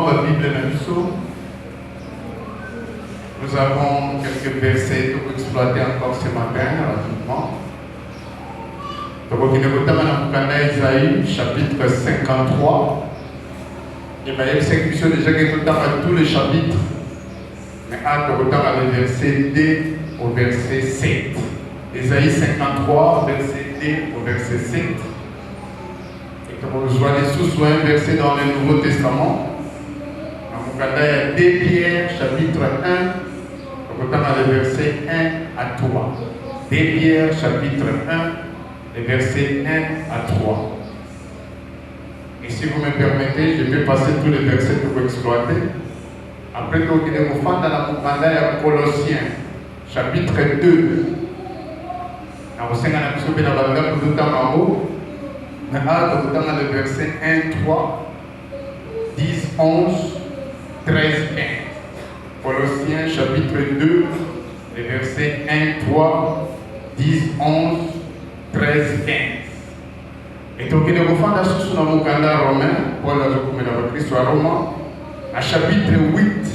ma Bible nous avons quelques versets pour exploiter encore ce matin rapidement. Donc, on est Isaïe, chapitre 53. Et bien, il y a une section déjà qui est dans tous les chapitres. Mais on a le verset 2 au verset 7. Isaïe 53, verset 2 au verset 7. Et comme vous voyez sous un verset dans le Nouveau Testament, il y a 2 Pierre, chapitre 1, on a le verset 1 à 3. 2 Pierre, chapitre 1, les versets 1 à 3. Et si vous me permettez, je vais passer tous les versets pour exploiter. Après, nous allons faire dans la Moukanda et Colossiens, chapitre 2. Nous allons le verset 1, 3, 10, 11, 13, 15. Colossiens, chapitre 2, les versets 1, 3, 10, 11, 13, 15. Et donc, il y a un sous dans mon calendrier romain, Paul a écrit sur Romain, à chapitre 8.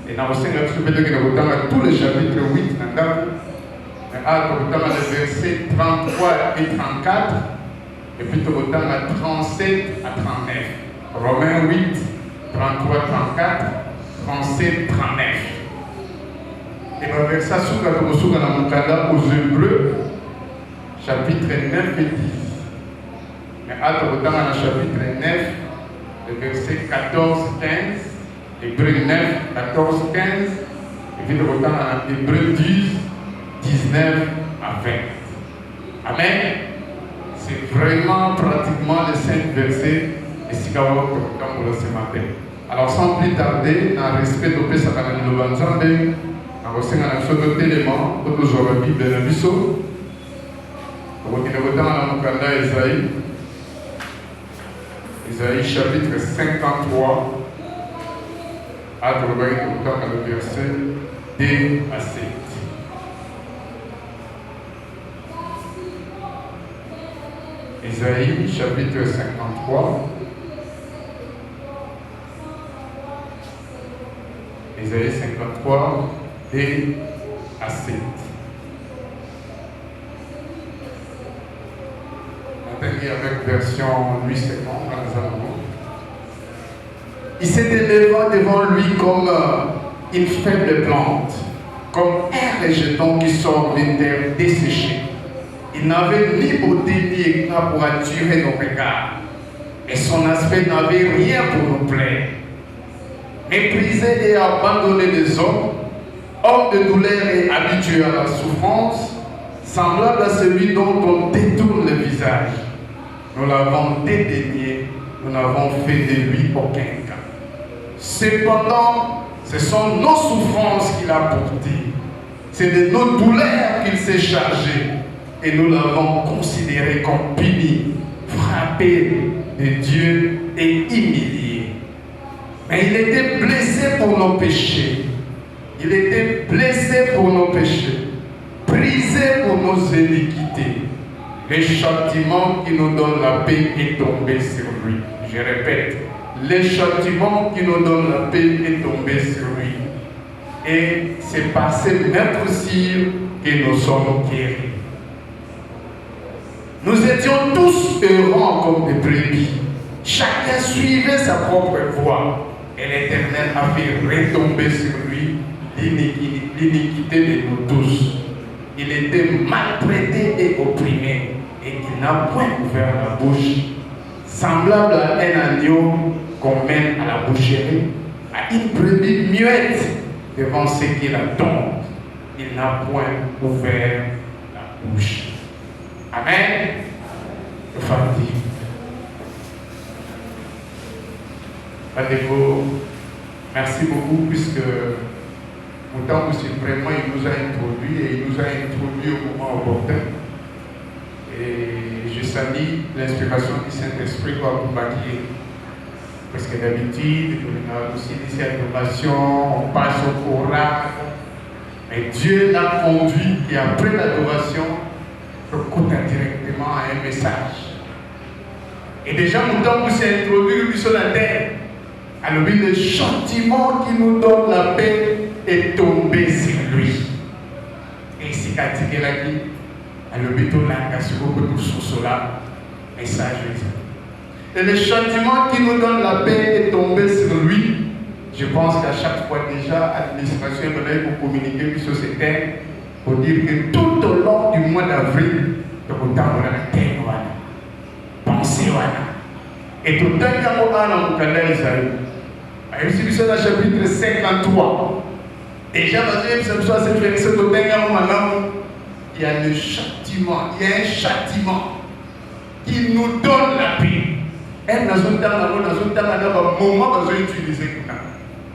Et dans le Seigneur, il y a tous les chapitres 8, le verset 33 et 34, et puis il y a 37 à 39. Romains 8, 33, 34, 37, 39. Et le verset dans mon calendrier aux Hébreux, chapitre 9 et 10. Mais dans le chapitre 9, le verset 14, 15, Hébreux 9, 14, 15, et puis dans Hébreux 10, 19 à 20. Amen. C'est vraiment pratiquement les 5 versets de Sikawa pour ce matin. Alors sans plus tarder, dans le respect de Pesakana de Lobanzambe, dans le Seigneur, nous sommes éléments pour nous aujourd'hui, Benabiso. Nous sommes dans le calendrier Isaïe. Isaïe chapitre 53, à le verset 2 à 7. Isaïe chapitre 53. Isaïe 53, 2 à 7. Avec version 8 secondes. Il s'est élevé devant lui comme une faible plante, comme un rejeton qui sort d'une terre desséchée. Il n'avait ni beauté ni éclat pour attirer nos regards, et son aspect n'avait rien pour nous plaire. Méprisé et abandonné des hommes, homme de douleur et habitué à la souffrance, semblable à celui dont on détourne le visage. Nous l'avons dédaigné, nous n'avons fait de lui aucun cas. Cependant, ce sont nos souffrances qu'il a portées. C'est de nos douleurs qu'il s'est chargé. Et nous l'avons considéré comme puni, frappé de Dieu et humilié. Mais il était blessé pour nos péchés. Il était blessé pour nos péchés, brisé pour nos iniquités. Le châtiment qui nous donne la paix est tombé sur lui. Je répète, le châtiment qui nous donne la paix est tombé sur lui. Et c'est par cette blessure que nous sommes guéris. Nous étions tous errants comme des brebis. Chacun suivait sa propre voie. Et l'Éternel a fait retomber sur lui l'iniquité de nous tous. Il était maltraité et opprimé. Et il n'a point ouvert la bouche. Semblable à un agneau qu'on mène à la boucherie, à une brebis muette devant ce qui la tombe. Il n'a point ouvert la bouche. Amen. Le famille. Merci beaucoup puisque autant que c'est vraiment, il nous a introduit et il nous a introduit au moment opportun. Et je salue l'inspiration du Saint-Esprit pour accompagner. Parce que d'habitude, on a aussi des adorations, on passe au Coran. Mais Dieu l'a conduit et après l'adoration, on écoute directement à un message. Et déjà, mon temps vous s'est introduit sur la terre. Alors lui, le châtiment qui nous donne la paix est tombé sur lui. Et c'est quand il a dit, alors béton là, sur beaucoup sur cela, message. Et le châtiment qui nous donne la paix est tombé sur lui. Je pense qu'à chaque fois déjà, l'administration est pour communiquer sur ces thèmes, pour dire que tout au long du mois d'avril, donc autant on a la terre, pensez et tout le temps qu'on a dans le canal Isaïe. À Ephésiens chapitre 53. Déjà, dans cette verset, il y a le châtiment, il y a un châtiment qui nous donne la paix. Et dans un moment,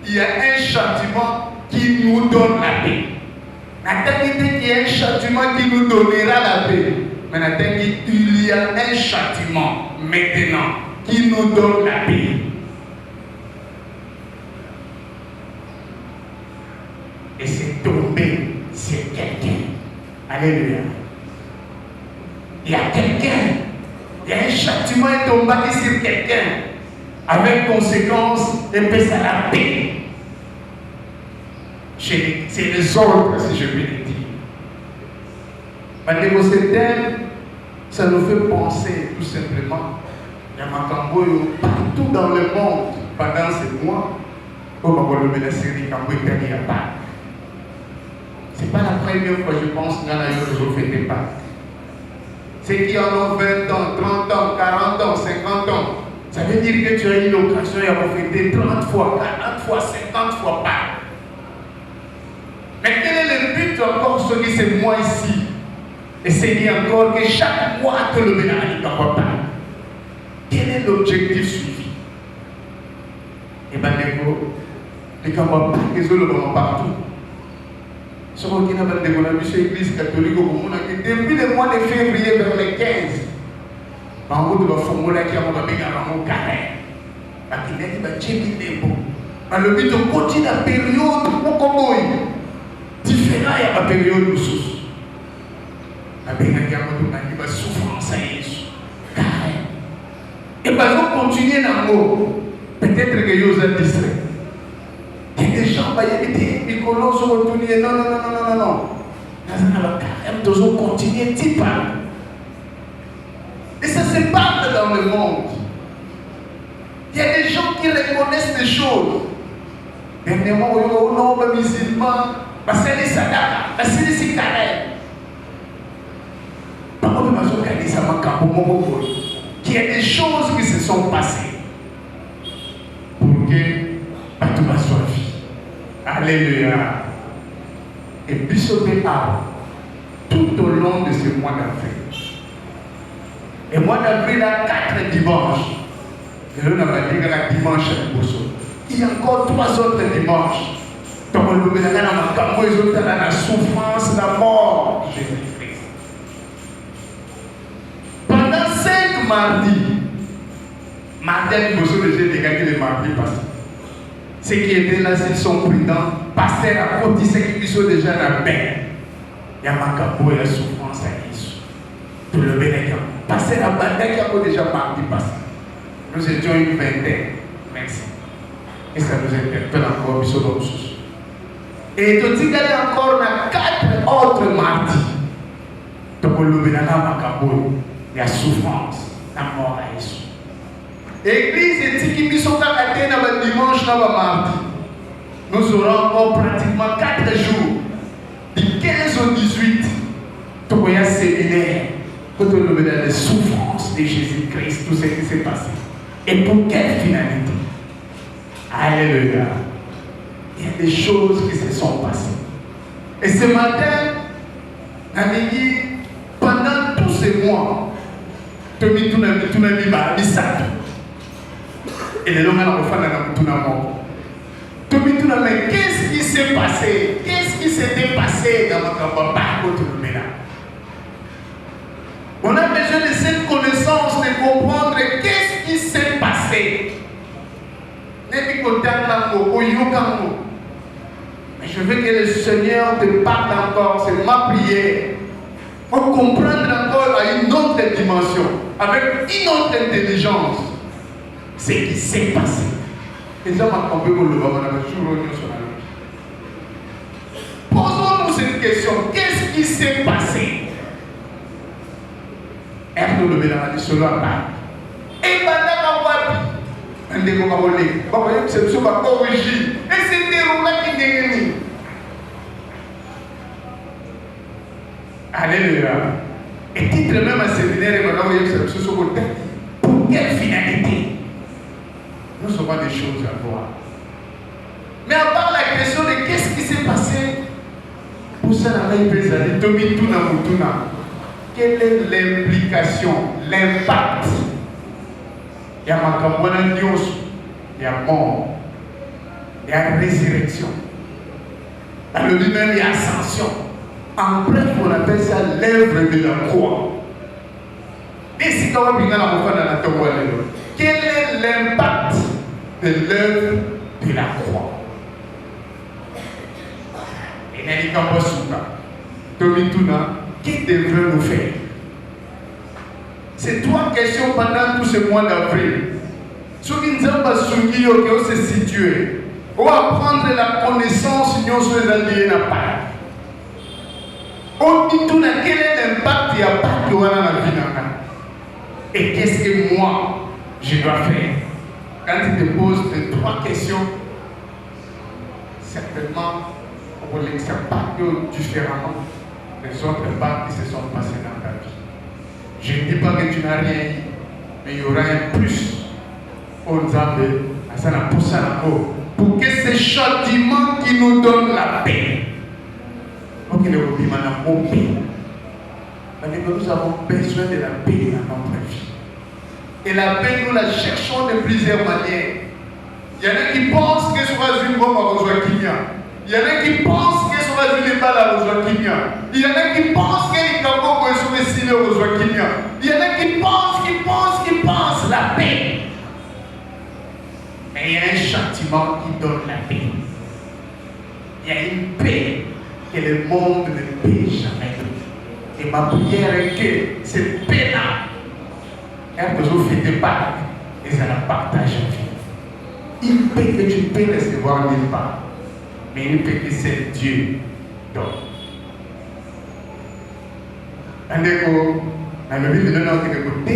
il y a un châtiment qui nous donne la paix. Il y a un châtiment qui nous donnera la paix. Mais il y a un châtiment maintenant qui nous donne la paix. Et c'est tombé sur quelqu'un. Alléluia. Il y a quelqu'un. Il y a un châtiment est tombé sur quelqu'un. Avec conséquence, et puis ça la paix. C'est les ordres, si je peux le dire. Malgré ce thème, ça nous fait penser tout simplement. Il y a Makamboyo partout dans le monde pendant ces mois. Au Makamboyo, la série Kamboyo Tani à Pâques. Ce n'est pas la première fois, je pense, dans la je fais des Pâques. Ceux qui en ont 20 ans, 30 ans, 40 ans, 50 ans, ça veut dire que tu as eu l'occasion de fêter 30 fois, 40 fois, 50 fois Pâques. Mais quel est le but encore, ce qui c'est moi ici? Et c'est dit encore que chaque mois que le ménage ne va pas. Quel est l'objectif suivi? Et bien, les camarades, ils ont partout. Ce qui n'a pas de l'église catholique depuis le mois de février vers les 15. En gros, de la formule qui a un carré. La Guinée va checker des mots. Le but de continuer la période différente à la période de sous. La période de souffrance à Jésus. Carré. Et bien, vous continuez dans le mot. Peut-être que vous êtes distrait. Il y a des gens qui disent que l'on se retourne. Non. Nous devons continuer à parler. Et ça se parle dans le monde. Il y a des gens qui reconnaissent des choses. Dernièrement, on a un musulman, c'est les sadaka, c'est les cigarettes. Par contre, il y a des choses qui se sont passées pour que tout va soit vie. Alléluia. Et Bishopé a tout au long de ce mois d'avril. Et mois d'avril a 4 dimanches. Et là, on va dire la dimanche à Bosso. Il y a encore 3 autres dimanches. Donc, on va dire la souffrance, la mort de Jésus-Christ. Pendant 5 mardis, Martin Bosso déjà dégagé les mardis passés. Ceux qui étaient là, s'ils sont prudents, passer à côté, ceux qui sont déjà dans la paix. Il y a Makambo et la souffrance à Jésus. Tout le bénéfice. Passer la bataille qui a déjà mardi passé. Nous étions une vingtaine. Merci. Et ça nous interpelle encore, et tout il y a encore 4 autres mardis. Donc, le bénéfice Makambo, il y a souffrance, la mort à Jésus. L'église est qui sont à le dimanche, mardi. Nous aurons encore pratiquement 4 jours, du 15 au 18, pour un séminaire, pour nous donner les souffrances de Jésus-Christ, tout ce qui s'est passé. Et pour quelle finalité? Alléluia. Il y a des choses qui se sont passées. Et ce matin, on a dit, pendant tous ces mois, tout le monde et les gens ont fait tout le monde. Mais qu'est-ce qui s'est passé? Qu'est-ce qui s'était passé dans notre parcours de l'Oména? On a besoin de cette connaissance, de comprendre qu'est-ce qui s'est passé. Mais je veux que le Seigneur te parle encore, c'est ma prière. Pour comprendre encore à une autre dimension, avec une autre intelligence, ce qui s'est passé. Et ça m'a trompé pour le baba, posons-nous cette question. Qu'est-ce qui s'est passé? R de la dit cela pas. Et pendant un des moments, c'est ce ma origine. Et c'est des roues qui dégainent. Alléluia. Et titre même un séminaire et maintenant, c'est ce côté. Pour quelle finalité? Nous avons des choses à voir. Mais à part la question de qu'est-ce qui s'est passé, pour ça, quelle est l'implication, l'impact? Il y a ma Dios, il y a mort, il y a résurrection. Dans le lui-même, il y a ascension. En bref, on appelle ça l'œuvre de la croix. Et si on regarde la mouffa dans la tombe, quel est l'impact de l'œuvre de la croix? Et Nani Kambasuka, Tomituna, qui devrait nous faire? C'est trois questions pendant tout ce mois d'avril. Ce qui nous a soumis au se situer, on va prendre la connaissance sur les alliés n'a pas. On dit tout quel est l'impact qu'il n'y a pas de la vie. Et qu'est-ce que moi je dois faire? Quand tu te poses ces trois questions, certainement on ne les impacte différemment des autres impacts qui se sont passés dans ta vie. Je ne dis pas que tu n'as rien eu, mais il y aura un plus au Nzambe, pour que ce châtiment qui nous donne la paix, pour que nous avons besoin de la paix dans notre vie. Et la paix, nous la cherchons de plusieurs manières. Il y en a qui pensent que ce soit une bombe à Rosoakinia. Il y en a qui pensent que ce soit une balle à Rosoakinia. Il y en a qui pensent que les capots sont destinés à Rosoakinia. Il y en a qui pensent la paix. Mais il y a un châtiment qui donne la paix. Il y a une paix que le monde ne paie jamais. Et ma prière est que cette paix-là, elle peut vous faire des Pâques et ça la partage en vie. Une paix que tu peux recevoir nulle part, mais une paix que c'est Dieu donne. Dans le livre de notre côté,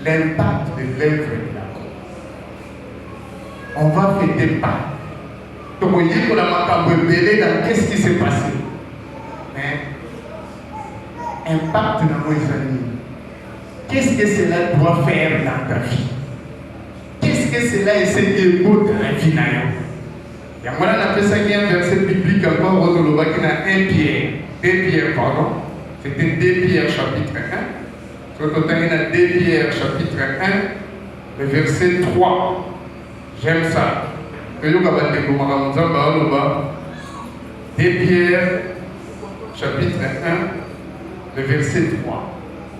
l'impact de l'œuvre de la croix. On va fêter Pâques. Donc, on dit qu'on a macabé dans qu'est-ce qui s'est passé. Mais, impact dans nos amis. Qu'est-ce que cela doit faire dans ta vie? Qu'est-ce que cela essaie de beau dans la vie? Il y a moi, on appelle ça qu'il y a un verset biblique encore au Doloba qui a 1 Pierre. 2 Pierre, pardon. C'était 2 Pierre chapitre 1. Sur le total, il y a 2 Pierre chapitre 1, le verset 3. J'aime ça. 2 Pierre chapitre 1, le verset 3.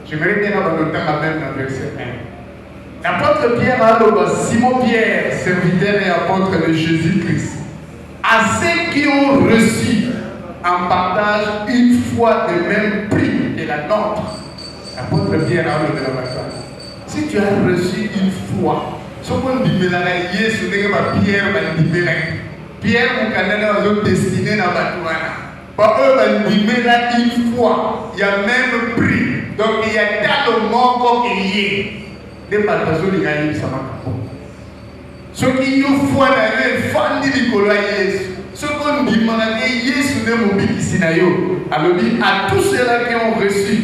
J'aimerais bien avoir le temps même dans le verset 1. L'apôtre Pierre a dit, Simon Pierre, serviteur et apôtre de Jésus-Christ, à ceux qui ont reçu en partage une foi de même prix que la nôtre. L'apôtre Pierre a dit de la bataille. Si tu as reçu une foi, ce qu'on dit, Pierre va dire, Pierre, mon canal va destiné dans la bataille. Par eux, va une fois, il y a même prix. Donc il y a tellement qu'il y est. Des partageaux de gagner, ça m'a capot. Ceux qui ont foi dans eux, font des Nicolas Yesu. Ceux qu'on dit, Yesu ne m'a dit ici. Alors, à tous ceux-là qui ont reçu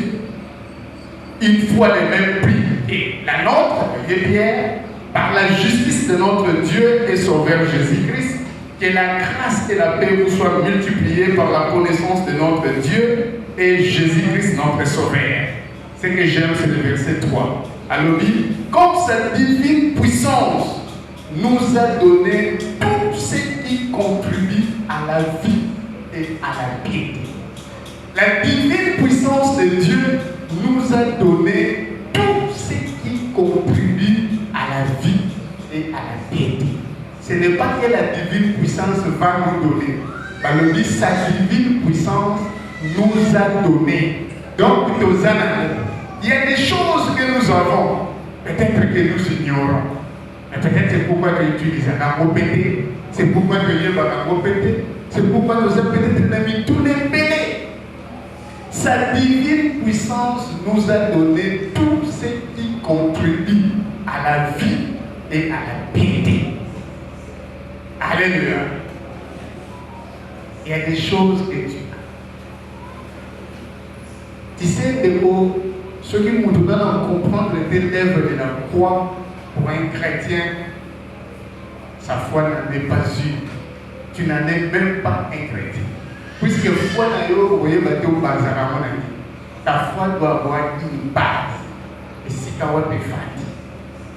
une foi de même prix, et la nôtre, Pierre, par la justice de notre Dieu et Sauveur Jésus-Christ, que la grâce et la paix vous soient multipliées par la connaissance de notre Dieu et Jésus-Christ notre Sauveur. Ce que j'aime, c'est le verset 3. Alors, comme sa divine puissance nous a donné tout ce qui contribue à la vie et à la piété. La divine puissance de Dieu nous a donné tout ce qui contribue à la vie et à la piété. Ce n'est pas que la divine puissance va nous donner. Alors, sa divine puissance nous a donné. Donc, il y a des choses que nous avons, peut-être que nous ignorons. pourquoi tu utilises un répété. C'est pourquoi tu es répété. C'est pourquoi nous avons peut-être mis tous les bébés. Sa divine puissance nous a donné tout ce qui contribue à la vie et à la piété. Alléluia. Il y a des choses que tu as. Tu sais, ceux qui nous donnent à comprendre l'œuvre de la croix pour un chrétien, sa foi n'en est pas une. Tu n'en es même pas un chrétien. Puisque foi n'a pas au bazar, ta foi doit avoir une base. Et si tu as une fati.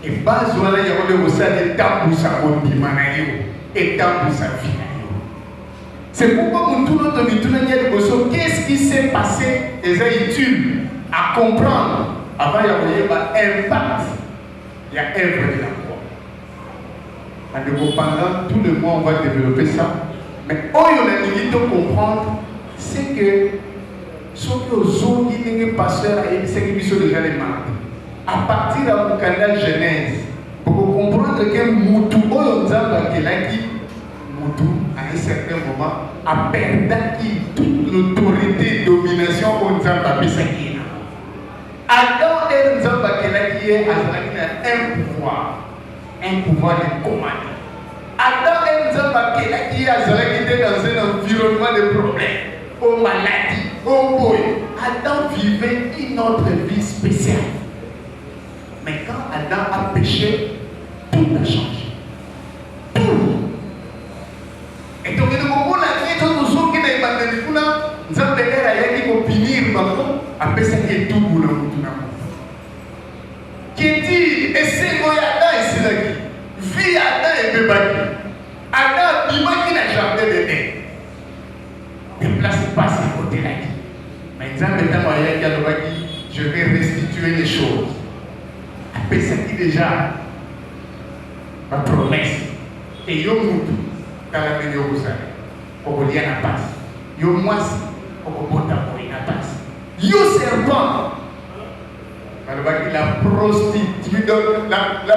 Et base, voilà, il y a aussi des temps pour sa vie et temps pour sa vie. C'est pourquoi nous tournons de nous qu'est-ce qui s'est passé et ça études à comprendre. Avant, il y avait un impact. Il y a œuvre de la croix. Pendant tout le mois, on va développer ça. Mais on a envie de comprendre, c'est que ceux qui ont été pasteurs, c'est qu'ils sont déjà les marques. À partir de mon canal Genèse, pour comprendre que Moutou, Moutou, à un certain moment, a perdu toute l'autorité et domination au Nzamba Bissakina. Adam et Nzamba qui est un pouvoir de commander. Adam et Nzamba qui est dans un environnement de problèmes, aux maladies, aux boys. Adam vivait une autre vie spéciale. Mais quand Adam a péché, tout a changé. Tout. Et donc, nous avons la vie de nos gens qui n'ont pas de nous, nous avons punir, après ça, qui est tout pour nous. Qui dit, et c'est Adam et c'est là qui vit Adam et bébé. Adam, il qui n'a jamais de nez. Ne place pas ce côté-là. Mais nous avons dit, je vais restituer les choses. Après ça, qui déjà ma promesse. Et yo moutou, dans la maison vous savez, au lien à passe. Yo moisi, au bota pour une passe. Yo serpent.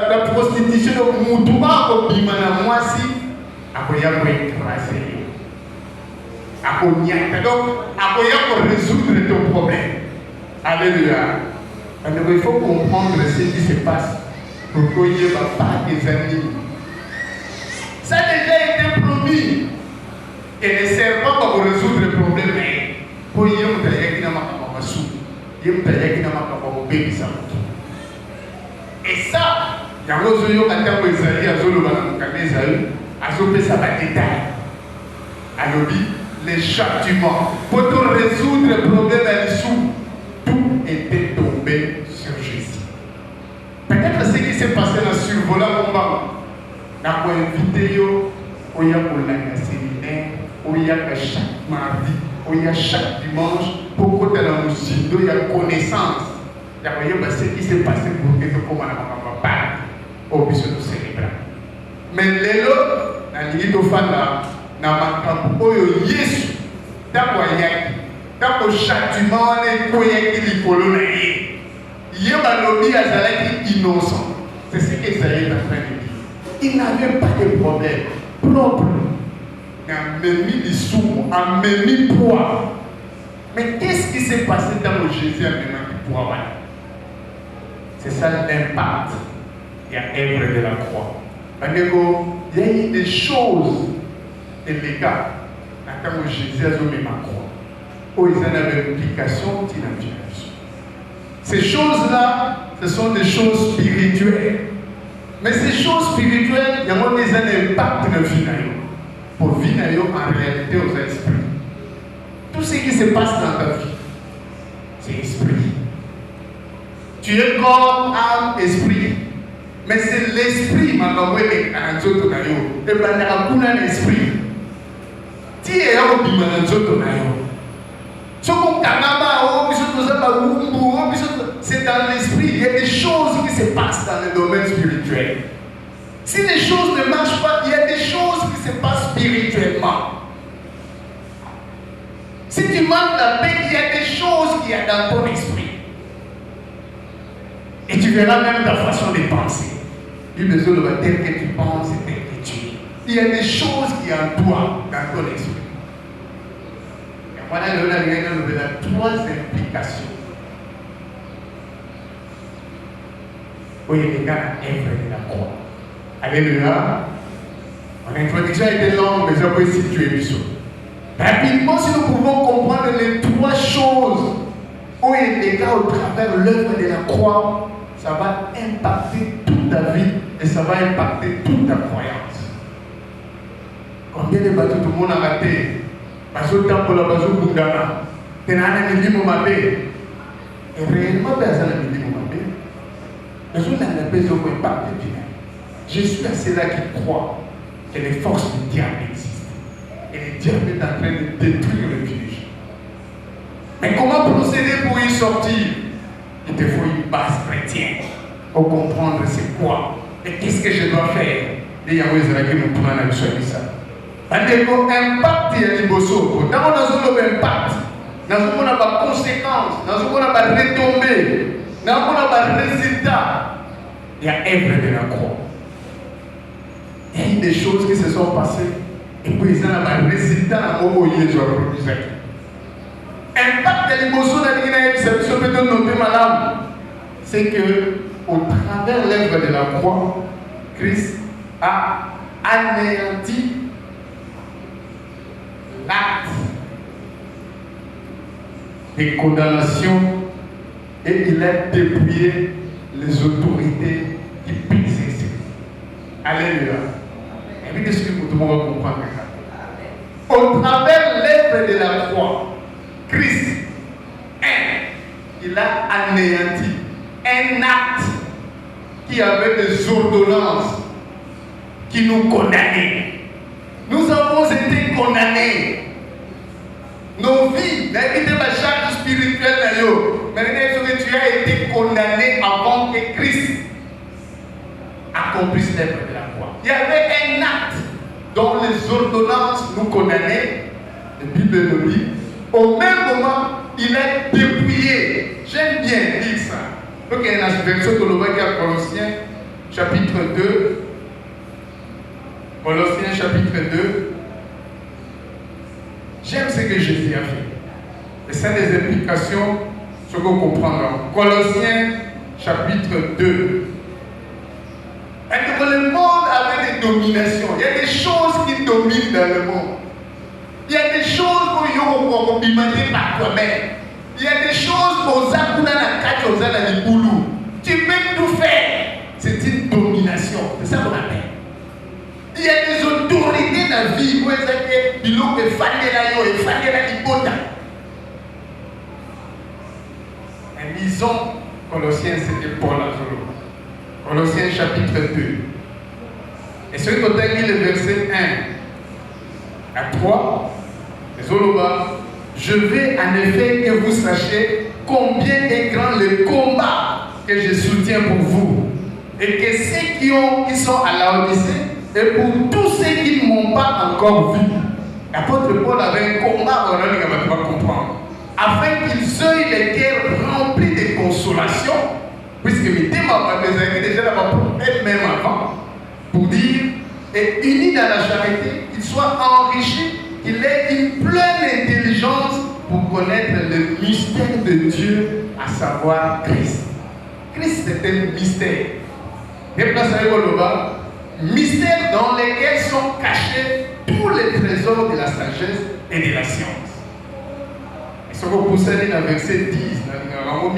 La prostitution de Moutouba au Bimana moisi, à quoi il y a pour écraser. À quoi il y a pour résoudre ton problème. Alléluia. Alors il faut comprendre ce qui se passe pour qu'il n'y ait pas des ennemis. Ça a déjà été promis. Et ne sert pas pour résoudre le problème. Pour y avoir et ça, il y a les châtiments. Pour résoudre le problème à l'issue, tout était tombé sur Jésus. Peut-être ce qui s'est passé dans le survolant combat. Dans une vidéo où il y a pour la séminaire, où il y a chaque mardi, où il y a chaque dimanche, pour que dans le musique, il y a connaissance. Il y a ce qui s'est passé pour que nous parlions au besoin de célébrer. Mais les autres, dans l'île de Fanda, dans ma camp, où il y a Jésus, dans le châtiment, il y a un lobby à innocent. C'est ce qu'Esaïe est en train de dire. Il n'avait pas de problème propre. Il a même mis des sous, a même mis poids. Mais qu'est-ce qui s'est passé dans le Jésus a même mis poids? C'est ça l'impact. Il y a œuvre de la croix. Il y a eu des choses, et les gars, quand Jésus a mis ma croix, où ils en avaient une application financière. Ces choses-là, ce sont des choses spirituelles. Mais ces choses spirituelles, il y a un impact dans le vie. Pour vivre en réalité aux esprits. Tout ce qui se passe dans ta vie, c'est esprit. Tu es corps, âme, esprit. Mais c'est l'esprit, ma maman, et bien, il y a un esprit. Tu es un c'est dans l'esprit, il y a des choses qui se passent dans le domaine spirituel. Si les choses ne marchent pas, il y a des choses qui se passent spirituellement. Si tu manques la paix, il y a des choses qu'il y a dans ton esprit. Et tu verras même ta façon de penser. Il besoin de tel que tu penses et tel que tu es. Il y a des choses qui en toi, dans ton esprit. Et voilà, on a trois implications. Oui, les gars, œuvre de la croix. Alléluia. Mon introduction a été longue, mais je peux situer du saut. Rapidement, si nous pouvons comprendre les trois choses où il est gars au travers l'œuvre de la croix, ça va impacter toute ta vie et ça va impacter toute ta croyance. Combien de bateaux tout le monde a raté? Bateau temple, bateau Bundana. Tu n'as pas mis mon mabé. Et réellement, personne n'a mis mon mabé. Les autres n'ont pas besoin d'impact divin. Je suis à ceux-là qui croient que les forces du diable existent. Et le diable est en train de détruire le village. Mais comment procéder pour y sortir? Il te faut une base chrétienne pour comprendre c'est quoi et qu'est-ce que je dois faire. Et Yahweh Zeraki nous prend la mission de ça. Andeko impact ya liboso. Dans on a un impact, dans on a des conséquences, dans on a des retombées, dans on a des résultats. Il y a œuvre de la croix. Il y a eu des choses qui se sont passées et puis ils ont un résultat à mon moment où ils ont produit. Impact de l'émotion dans c'est que au travers l'œuvre de la croix, Christ a anéanti l'acte de condamnation et il a dépouillé les autorités qui pisaient ici. Alléluia. Et puis, qu'est-ce que tout le monde va comprendre? Au travers l'œuvre de la croix, Christ, il a anéanti un acte qui avait des ordonnances qui nous condamnaient. Nous avons été condamnés. Nos vies, n'invitez pas charge spirituelle d'ailleurs. Mais tu as été condamné avant que Christ accomplisse l'œuvre de la croix. Il y avait un acte dont les ordonnances nous condamnaient. La Bible nous dit. Au même moment, il a dépouillé. J'aime bien dire ça. Donc il y a une version de l'Ovaïa Colossiens, chapitre 2. Colossiens, chapitre 2. J'aime ce que Jésus a fait. Et ça a des implications, ce qu'on comprendra. Colossiens, chapitre 2. Et que le monde avait des dominations. Il y a des choses qui dominent dans le monde. Il y a des choses qu'on peut demander par toi-même. Il y a des choses qu'on a boulot. Tu peux tout faire. C'est une domination. C'est ça qu'on appelle. Il y a des autorités dans la vie où ils ont fait et lisons Colossiens, c'était Paul Azolo. Colossiens chapitre 2. Et ce côté, il est verset 1 à 3. Je veux en effet que vous sachiez combien est grand le combat que je soutiens pour vous. Et que ceux qui sont à Laodicée, et pour tous ceux qui ne m'ont pas encore vu. L'apôtre Paul avait un combat, on ne va pas comprendre. Afin qu'ils aient les cœurs remplis de consolation, puisque mes thèmes avaient déjà elle-même avant, pour dire, et unis dans la charité, qu'ils soient enrichis, qu'il ait une pleine intelligence pour connaître le mystère de Dieu, à savoir Christ. Christ c'est un mystère. Déplacez-vous le bas. Mystères dans lesquels sont cachés tous les trésors de la sagesse et de la science. Et ce que vous savez dans le verset 10, alors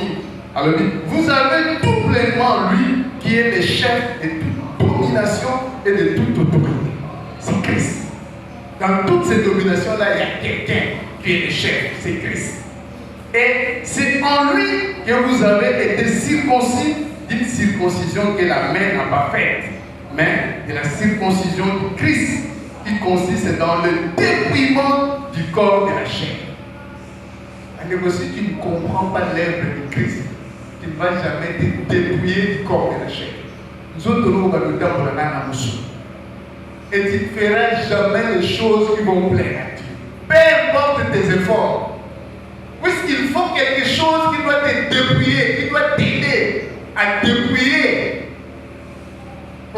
vous avez tout pleinement lui qui est le chef de toute domination et de toute autorité. C'est Christ. Dans toutes ces dominations-là, il y a quelqu'un qui est le chef, c'est Christ. Et c'est en lui que vous avez été circoncis d'une circoncision que la main n'a pas faite, mais de la circoncision de Christ, qui consiste dans le dépouillement du corps de la chair. Et si tu ne comprends pas l'œuvre de Christ, tu ne vas jamais te dépouiller du corps de la chair. Nous autres, nous allons nous dire et tu ne feras jamais les choses qui vont plaire à Dieu. Peu importe tes efforts. Puisqu'il faut quelque chose qui doit te dépouiller, qui doit t'aider à dépouiller.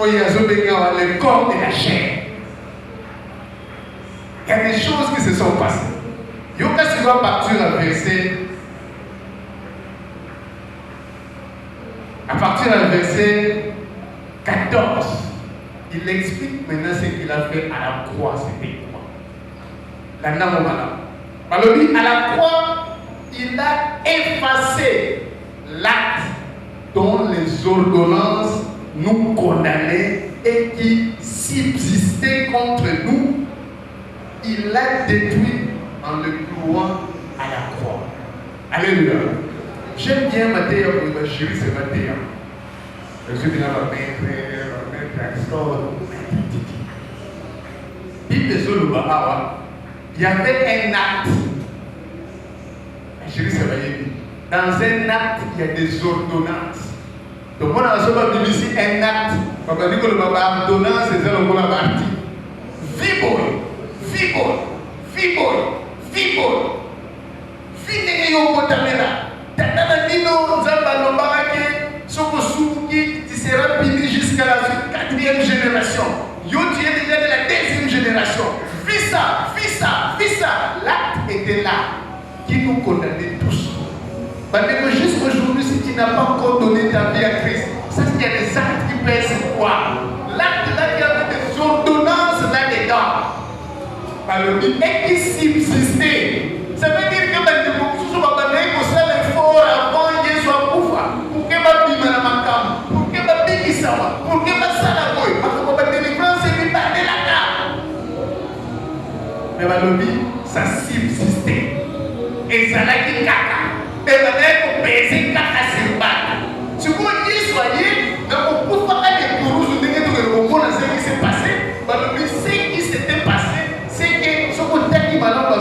le corps de la chair. Il y a des choses qui se sont passées. Yoka se doit partir à partir du verset 14. Il explique maintenant ce qu'il a fait à la croix. C'était quoi? La namomana. Alors lui, à la croix, il a effacé l'acte dont les ordonnances nous condamnaient et qui subsistait contre nous. Il l'a détruit en le clouant à la croix. Alléluia. J'aime bien ma terre pour ma chérie, c'est ma terre. Je suis bien ma mère, il y avait un acte. Ma chérie, c'est ma chérie. Dans un acte, il y a des ordonnances. Donc, on a souvent dit ici un acte. On va dire que le ordonnance, c'est ça le mot la partie. Viboy. Fini yo kotamela. Tata Nino Zamba Lombarake, Soko Souki, tu seras puni jusqu'à la 4e génération. Yo, tu es déjà de la 2e génération. Fais ça. L'acte était là, qui nous condamnait tous. Parce que jusqu'aujourd'hui, si tu n'as pas encore donné ta vie à Christ, ça c'est qu'il y a des actes qui pèsent quoi? L'acte là, il y avait des ordonnances là-dedans. Alors, et qui subsistait. Ça veut dire que les gens vont faire l'effort avant qu'ils soient pauvres. Pour que ma vie me manque, pour que ma vie qui s'en pour que ma salaboy, parce que ma délivrance est pas de la carte. Mais ma vie, ça subsistait. Et ça n'a qui caca. Et ça n'a pas pesé caca sur le bas. Si vous y soyez, donc vous pouvez faire des courses, vous devez vous comprendre ce qui s'est passé. Ce qui s'était passé, c'est que ce qu'on t'a dit maintenant,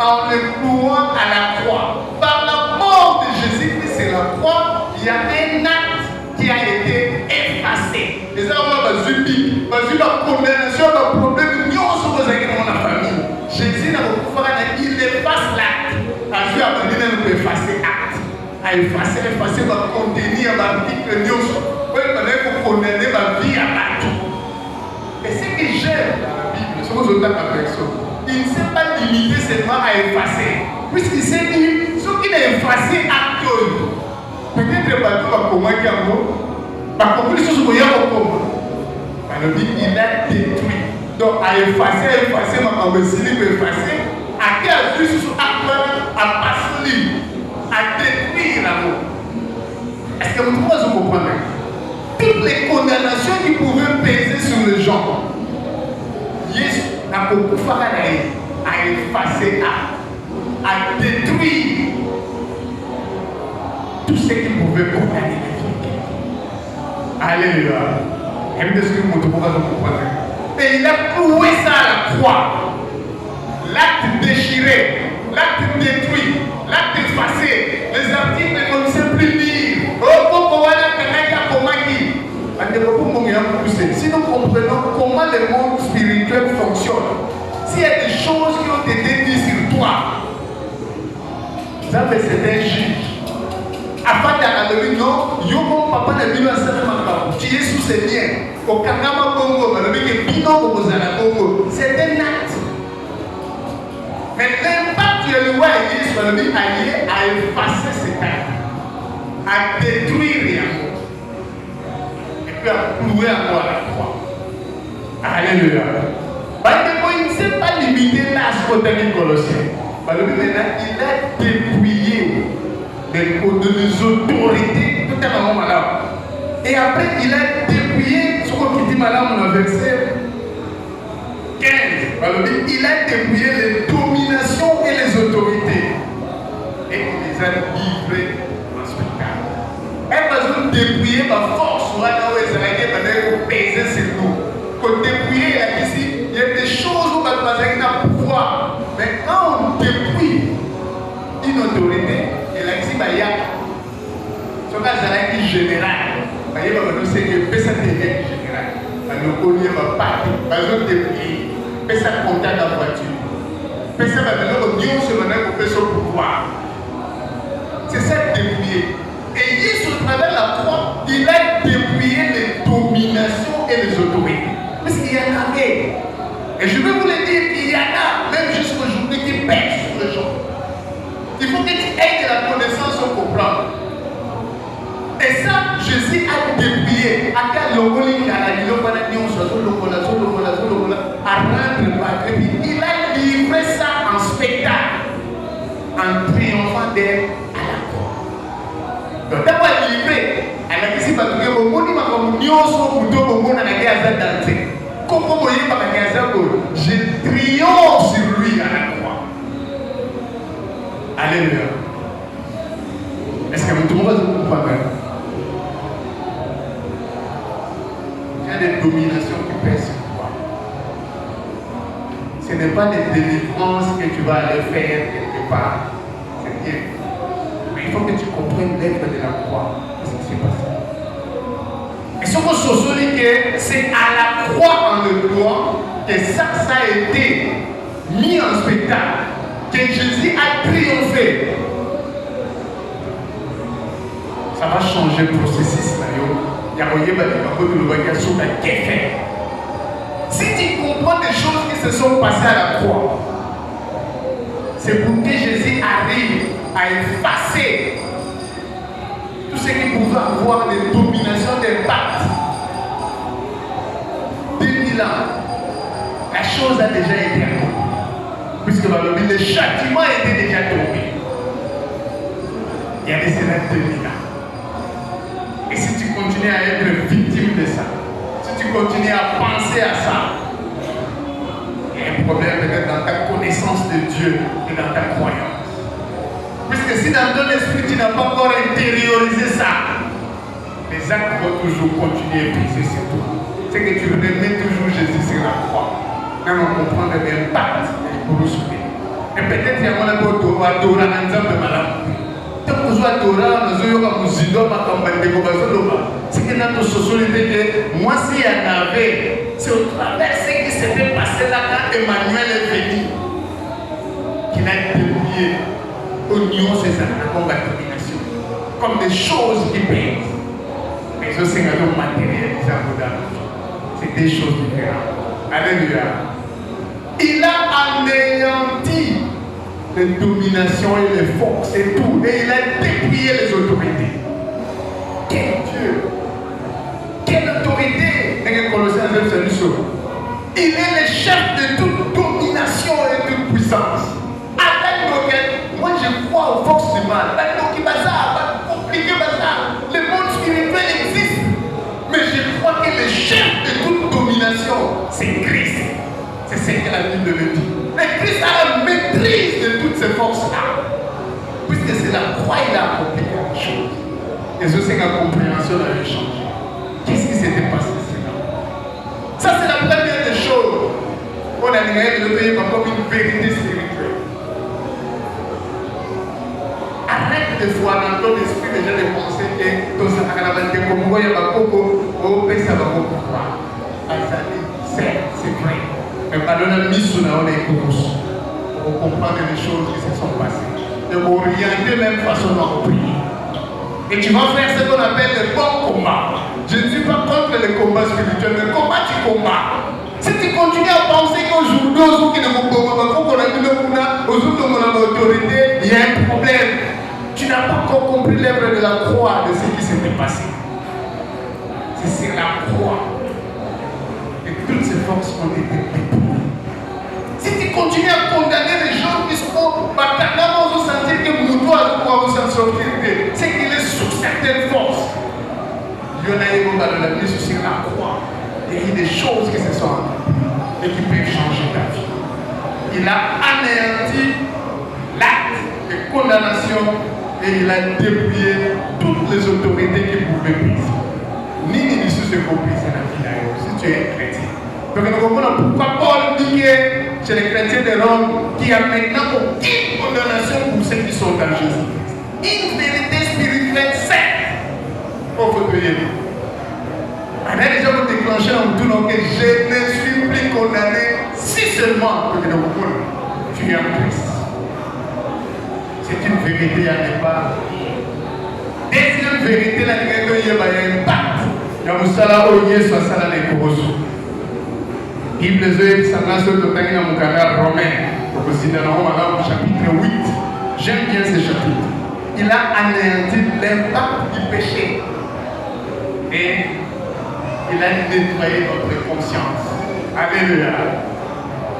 en le clouant à la croix. Par la mort de Jésus-Christ sur la croix, il y a un acte qui a été effacé. Et ça, on va subir. Parce que la condamnation, le problème, nous sommes dans la famille. Jésus n'a pas pu il efface l'acte. À Dieu, à venir, nous peut effacer l'acte. À effacer, va contenir ma vie que nous sommes. Oui, il faut condamner ma vie à battre. Et ce que j'aime dans la Bible, c'est que je donne à personne. Il ne s'est pas limité seulement à effacer. Puisqu'il s'est dit, ce qu'il a effacé acte. Peut-être pas tout va comment il y a un mot. Par contre, les choses vont y avoir comment. Il a détruit. Donc, à effacer, ma médecine peut effacer. À qui a vu ce acte à passer, à détruire l'amour. Est-ce que vous comprenez? Toutes les condamnations qui pouvaient peser sur les gens, Jésus n'a pas pu faire à effacer, à détruire tout ce qui pouvait condamner la vie. Alléluia. Et il a cloué ça à la croix. L'acte déchiré, l'acte détruit, l'acte effacé, les articles qu'on ne sait plus lire. Si nous comprenons comment le monde spirituel fonctionne, s'il y a des choses qui ont été dites sur toi, ça c'est un juge. Afin d'analyser, non, mon papa n'a vu un certain moment. Tu es sous ses liens. Au Kanama Congo, c'est un acte. Mais l'impact du roi a effacé cet acte, à détruire rien. Et puis à clouer encore à la croix. Alléluia. Il ne s'est pas limité là à ce côté des Colossiens. Maintenant, il a dépouillé des autorités tout à moment malade. Et après, il a dépouillé ce qu'on dit malade dans le verset 15. Il a dépouillé les dominations et les autorités. Et il les a livrées en spectacle. Elle va dépouiller ma force. On va peser sur nous. Pour dépouiller, il y a des choses où on va pouvoir. Mais quand on dépouille une autorité, il y a ce qu'on a général. Il y a un général. Il y a un parti. Par exemple, dépouiller. Ça compter la voiture. Ça va venir au Dieu se donner pour faire son pouvoir. C'est ça dépouiller. Et Jésus, au travers de la croix, il a dépouillé les dominations Puisqu'il y en avait. Et je vais vous le dire, il y en a, même jusqu'aujourd'hui, qui pèsent sur les gens. Il faut que tu aies de la connaissance pour comprendre. Et ça, Jésus a dépouillé. À quel logoli qui a la vie, à rendre malgré lui. Il a livré ça en spectacle, en triomphant d'elle à la croix. Donc, d'abord livré, à la question de la je triomphe sur lui à la croix. Alléluia. Est-ce que tout le monde va comprendre? Il y a des dominations qui pèsent sur toi. Ce n'est pas des délivrances que tu vas aller faire quelque part. C'est bien. Mais il faut que tu comprennes l'œuvre de la croix. Qu'est-ce qui s'est passé? Et ce que je dis que c'est à la croix en le croix que ça a été mis en spectacle, que Jésus a triomphé. Ça va changer le processus. Si tu comprends des choses qui se sont passées à la croix, c'est pour que Jésus arrive à effacer tout ce qui pouvait avoir des dominations d'impact. 2000 ans, la chose a déjà été accomplie. Puisque le châtiment était déjà tombé. Il y avait cela 2000 ans. Et si tu continues à être victime de ça, si tu continues à penser à ça, il y a un problème peut-être dans ta connaissance de Dieu et dans ta croyance. Puisque si dans ton esprit tu n'as pas encore intériorisé ça, les actes vont toujours continuer à briser sur toi. C'est que tu remets toujours Jésus sur la croix. Même on comprend l'impact pour nous soutenir. Et peut-être qu'il y a un peu d'adorer un ensemble de malades. Tant que nous adorons, nous avons c'est que notre société que moi s'il y en avait, c'est au travers ce qui s'était passé là quand Emmanuel est venu, qu'il a dépouillé au niveau de ses actes comme la domination, comme des choses qui pèsent. Mais aussi un homme matériel, c'est des choses différentes. Alléluia. Il a anéanti les dominations et les forces et tout. Et il a dépouillé les autorités. Quel Dieu! Quelle autorité! Il est le chef de toute domination et toute puissance. Moi je crois aux forces du mal. Le monde spirituel existe. Mais je crois que le chef de toute domination, c'est Christ. C'est ce que la Bible le dit. Mais Christ a la maîtrise de toutes ces forces-là. Puisque c'est la croix, il a accompli quelque chose. Et je sais que la compréhension avait changé. Qu'est-ce qui s'était passé là? Ça, c'est la première des choses. On a dit le pays comme une vérité spirituelle. Arrête de fois dans ton esprit déjà de penser que tout ça va être comme moi, il y a beaucoup, au pays, ça va beaucoup croire. C'est vrai. Mais pardonne, mission on est tous pour comprendre les choses qui se sont passées. Et pour orienter même façon de prier. Et tu vas faire ce qu'on appelle le bon combat. Je ne suis pas contre le combat spirituel, mais comment tu combats? Si tu continues à penser qu'aujourd'hui, il y a un problème, tu n'as pas encore compris l'œuvre de la croix de ce qui s'était passé. C'est sur la croix. Et toutes ces forces ont été dépouillées. Si tu continues à condamner les gens qui sont bataillant, vous sentir que vous doit pouvoir vous en sortir, c'est qu'il est sous certaines forces. Il y en a eu dans la vie sur la croix. Il y a eu des choses qui se sont accomplies et qui peuvent changer ta vie. Il a anéanti l'acte de condamnation et il a dépouillé toutes les autorités qui pouvaient briser. Ni sous ce qu'on brise la vie d'ailleurs, si tu es chrétien. Donc nous comprenons pourquoi Paul dit que chez les chrétiens de Rome qu'il n'y a maintenant aucune condamnation pour ceux qui sont dans Jésus. Une vérité spirituelle certes. Pour vous payer. On a déjà vous déclenché dans tout le monde que je ne suis plus condamné si seulement que tu es en Christ. C'est une vérité à ne pas. Deuxième vérité, la vérité, il y a un impact. Il y a un salaire au lieu, soit salaire les corrosions. Bible Zoé Sangla Sototani na Mukanda Romain, au chapitre 8. J'aime bien ce chapitre. Il a anéanti l'impact du péché et il a nettoyé notre conscience. Alléluia.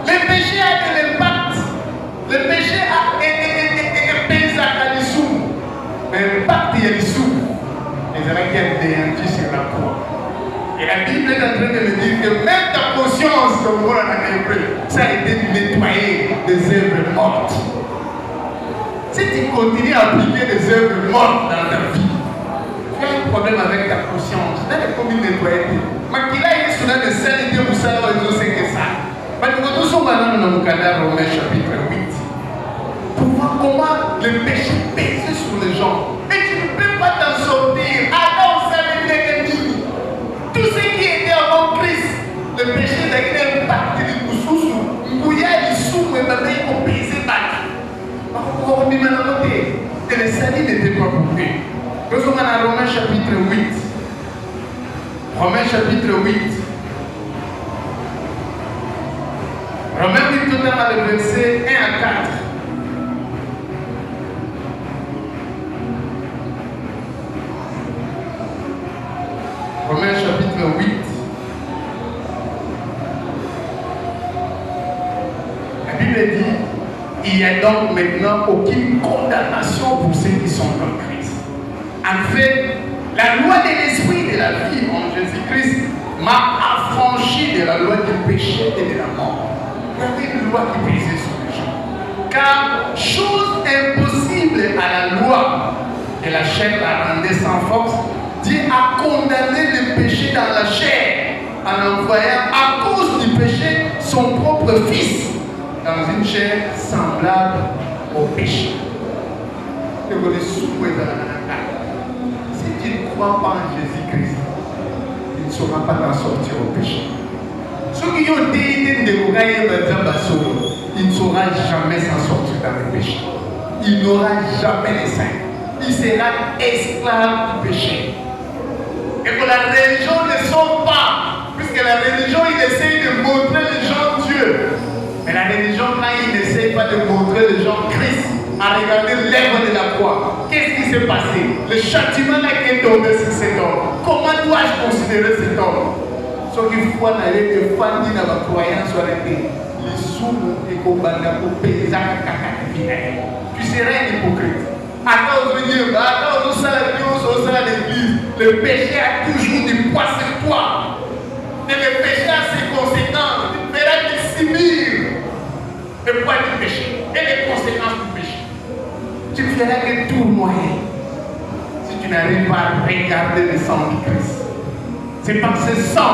Le péché a de l'impact. Le péché a pesé à l'issue. L'impact il y a l'issue. Et c'est là qu'il y a anéanti sur la croix. Et la Bible est en train de me dire que même ta conscience, comme on l'a appris, ça a été nettoyé des œuvres mortes. Si tu continues à appliquer des œuvres mortes dans ta vie, tu as un problème avec ta conscience. Tu as comme une nettoyée. Mais qu'il a eu sur la scène de Moussa, c'est que ça. Mais nous sommes maintenant dans le cadre Romain chapitre 8. Pour voir comment le péché pèse sur les gens. Et tu ne peux pas t'en sortir. Adam savait bien que tout ce qui était avant Christ, le péché n'a qu'un impact de Moussou. Il y a des sous, mais maintenant il faut peser battre. Et le salut n'était pas pour eux. Nous sommes dans Romains chapitre 8. Romains chapitre 8. Romains 8, notamment le verset 1 à 4. Romains chapitre 8. La Bible dit: il n'y a donc maintenant aucune condamnation pour ceux qui sont en Christ. En fait, la loi de l'esprit de la vie en Jésus-Christ m'a affranchi de la loi du péché et de la mort. Il y avait une loi qui pesait sur les gens. Car chose impossible à la loi, et la chair la rendait sans force, Dieu a condamné le péché dans la chair en envoyant à cause du péché son propre fils dans une chair semblable au péché. Si tu ne crois pas en Jésus-Christ, tu ne sauras pas t'en sortir au péché. Ceux qui ont été de il ne saura jamais s'en sortir dans le péché. Il n'aura jamais les saints. Il sera esclave du péché. Et que la religion ne sauve pas, puisque la religion, il essaye de montrer les gens Dieu. Mais la religion, là, il n'essaye pas de montrer les gens Christ, à regarder l'œuvre de la croix. Qu'est-ce qui s'est passé? Le châtiment là qui est tombé sur cet homme. Comment dois-je considérer cet homme? Ce qu'il faut aller que Fandi dans la croyance soit arrêtée. Les sous et combattre pour payer ça. Tu serais un hypocrite. À cause de Dieu, à cause de ça, l'église, le péché a toujours du poids sur toi. Et le péché a ses conséquences. Tu verras qu'il subir le poids du péché et les conséquences du péché. Tu ne feras que tournoyer si tu n'arrives pas à regarder le sang du Christ. C'est par ce sang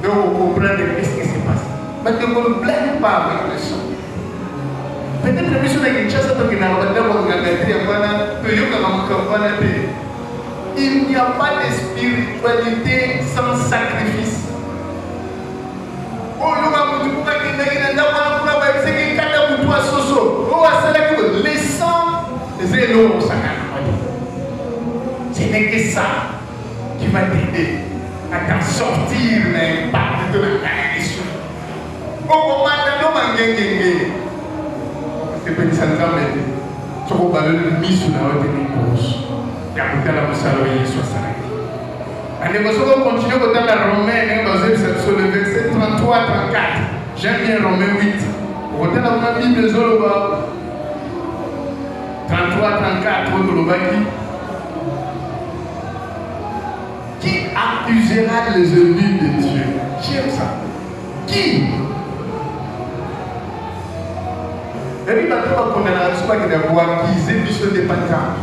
que vous comprenez ce qui s'est passé. Mais ne vous blâmez pas avec le sang. Peut-être que sur la Kinshasa, il n'y a pas de spiritualité sans sacrifice. Les sangs, ce n'est que ça qui va t'aider à t'en sortir de l'impact de la carnation. C'est petit ça nous emmène. Tu vas parler de mise sur la haute épouse. Et après la moussalouille soit salée. La négociation continue au temps de la Romaine, sur le verset 33 à 34. J'aime bien Romain 8. Au temps de la Bible, Zoloba 33 à 34, Zoloba qui accusera les ennemis de Dieu? J'aime ça. Qui? Et puis, maintenant, on a la soirée qui a acquisé du seul département.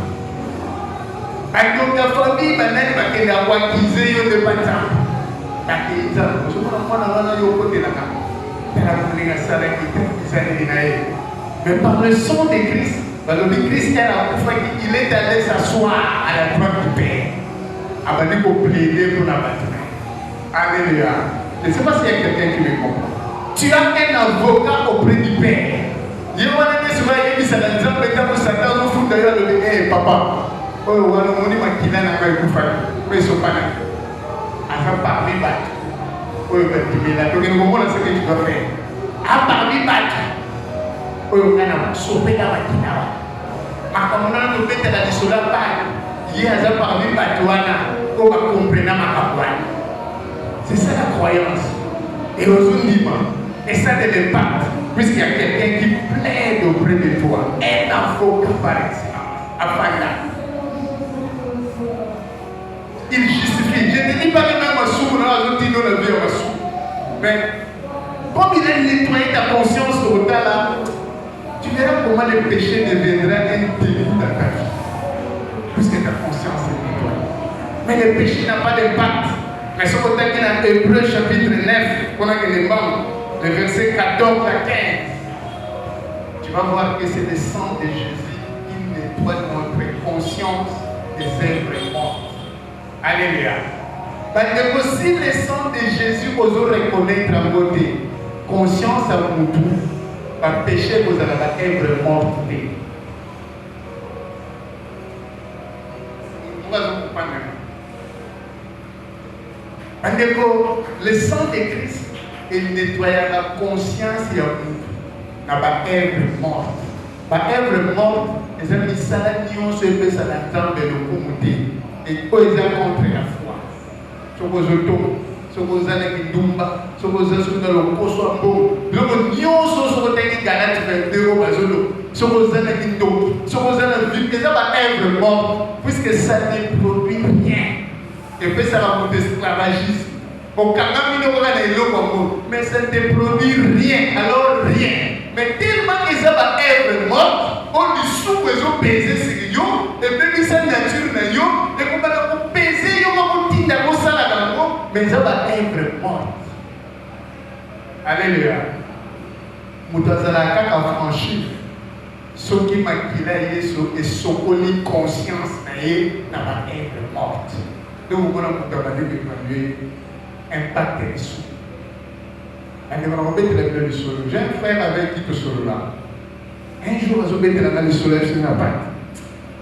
Donc, la famille, maintenant, il a acquisé le département. Mais par le sang de Christ, le Christ il est allé s'asseoir à la droite du Père. Avant de plaider pour la bataille. Alléluia. Je ne sais pas s'il y a quelqu'un qui me comprend. Tu as un avocat auprès du Père. Je vais aller sur la église à la jambe et quand ça va nous foutre d'ailleurs le hey papa. Oh, on a dit ma kina n'a pas eu de faire. Mais ils sont pas là. À faire parler bas. oyo batimela toke komona ce que tu dois faire aparmi bato oyo ngana basopela bakina wana makambo nana tobetela lisolo ya bana ye aza parmi bato wana oyo bakomprena makambo wana. C'est ça la croyance. Et ozondima, et ça de l'impact, puisqu'il y a quelqu'un qui plaide auprès de toi, un avocat par excellence, afin là. Il justifie. Je ne te dis pas que même ma soupe, on a dit dans la vie à ma soupe. Mais comme il a nettoyé ta conscience au temps là, tu verras comment le péché deviendra un délit dans ta vie. Puisque ta conscience est nettoyée. Mais le péché n'a pas d'impact. Mais ce qu'on a dit dans Hébreux chapitre 9, qu'on a que les membres, le verset 14 à 15, tu vas voir que c'est le sang de Jésus qui nettoie notre conscience des œuvres mortes. Alléluia. Parce que si le sang de Jésus vous reconnaître en beauté, conscience à vous tout, par péché vous avez la œuvre morte. Vous allez comprendre. Le sang de Christ, il nettoie la conscience et la œuvre morte. La œuvre morte, les amis, ça n'a ni on se fait ça l'entendre de l'occulté. Et quoi ils ont contre la foi. Ce que vous avez, ce que vous avez qui dumba, ce que vous avez sur le coso beau. Donc ni on se sur le terrain galate vers deux au bazolo. Ce que vous avez qui dumba, ce que vous avez vu, c'est la œuvre morte, puisque ça ne produit rien. Et puis ça va pour l'esclavagisme. Mais ça ne produit rien, alors rien. Mais tellement qu'ils ont une œuvre morte, on lui soupe, ils ont pesé sur eux, et puis sa nature na yo, et qu'on va peser, on va dire dans ça là mais ils ont une œuvre morte. Alléluia. Moutazala kaka franchi, ce qui m'a quitté Yesu et sokoli conscience na ye na ma œuvre morte. Donc vous connaissez Moutazala de impact les sous. J'ai un frère avec qui te solo là. Un jour, je vais te le soleil sur la patte.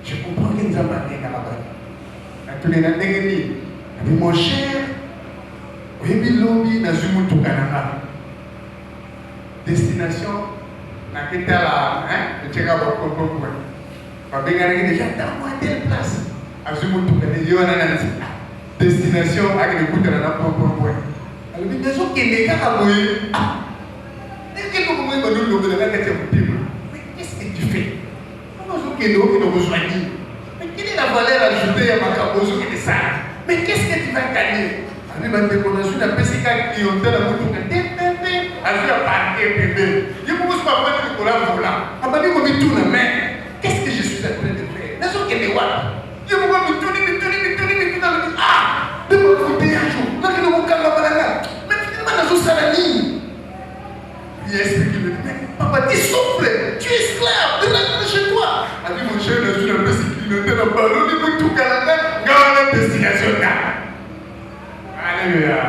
Je comprends qu'il nous a parlé à la base. Tu l'as dit, mon cher, oui, Bilobi, n'a pas tout Canada. Destination, n'a pas été là, hein, tu as pas compris. Pas bien, déjà, dans telle place. À Zumu tout Canada, destination avec le bout de la propre point. Alors, il y a des gens qui ne sont pas mouillés. Mais qu'est-ce que tu fais? Mais quelle est la valeur ajoutée à ma cabozo qui est ça? Mais qu'est-ce que tu vas gagner? Il m'a déconnu la PCK clientèle à mon tour. A vu à partir bébé. Je ne peux pas faire le collab volant. A dit qu'on tourne la main. Qu'est-ce que je suis en train de faire? Les autres qui est what? Je ne peux pas me tourner. Ah! De me couper un jour. Non, je ne peux pas me mais finalement, dans un salami. Il explique, il me dit, mais papa, tu souffles, tu es esclave, de rentrer chez toi. A dit, mon cher, je suis un peu sécurité, dans le ballon, il me tout Canada, dans la destination. Alléluia.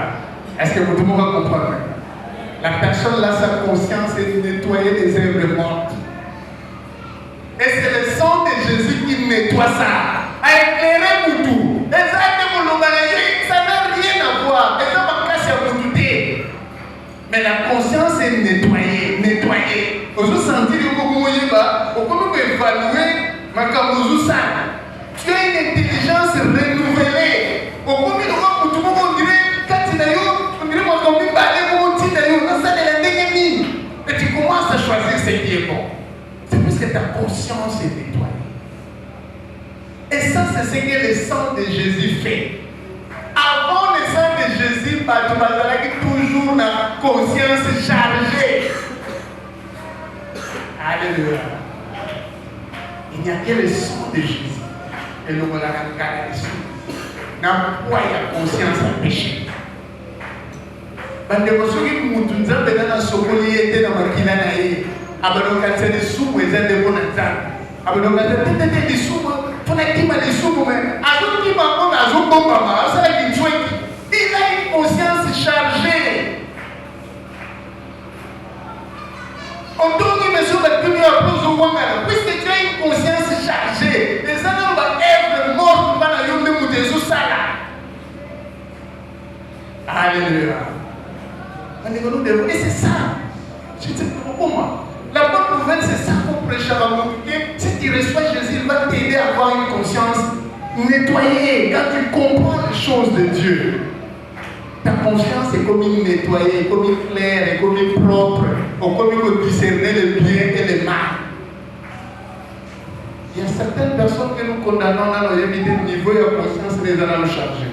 Est-ce que tout le monde va comprendre? La personne là, sa conscience est de nettoyer les œuvres mortes. Et c'est le sang de Jésus qui nettoie ça. A éclairé pour tout. Les actes de mon ça n'a rien à voir. Et ça va casser à vous douter. Mais la conscience est nettoyée. Vous vous sentez que vous voyez pas. Vous pouvez évaluer ma camouzou ça. Tu as une intelligence renouvelée. Vous pouvez voir tout le monde dirait quand il a eu, on dirait moi comme une balai pour mon titre dans ça de la dégaine. Et tu commences à choisir ce qui est bon. C'est parce que ta conscience est nettoyée. Et ça, c'est ce que le sang de Jésus fait. Avant le sang de Jésus, tu vas toujours la conscience chargée. Alléluia. Il n'y a que le sang de Jésus. Et nous allons regarder le sang. N'a pas la conscience à péché. Bande kosoki mutu nzambe na sokoli ete na makila na ye. Abaloka tsene sumu ezande bona nzambe. Abaloka tete di sumu, tona kima di sumu mais azo kima bona azo bomba ma ça qui tue. Il a une conscience chargée. On donne une mesure de premier approche au moins puisque tu as une conscience chargée. Les gens vont être morts par la yonde mutezo sala. Alléluia. nous devons. Et c'est ça. Je dis, pourquoi moi? La bonne nouvelle, c'est ça qu'on prêche à la communauté. Si tu reçois Jésus, il va t'aider à avoir une conscience nettoyée. Quand tu comprends les choses de Dieu, ta conscience est comme une nettoyée, comme une claire, comme une propre, comme une discerner le bien et le mal. Il y a certaines personnes que nous condamnons dans nos niveau de conscience les allons nous charger.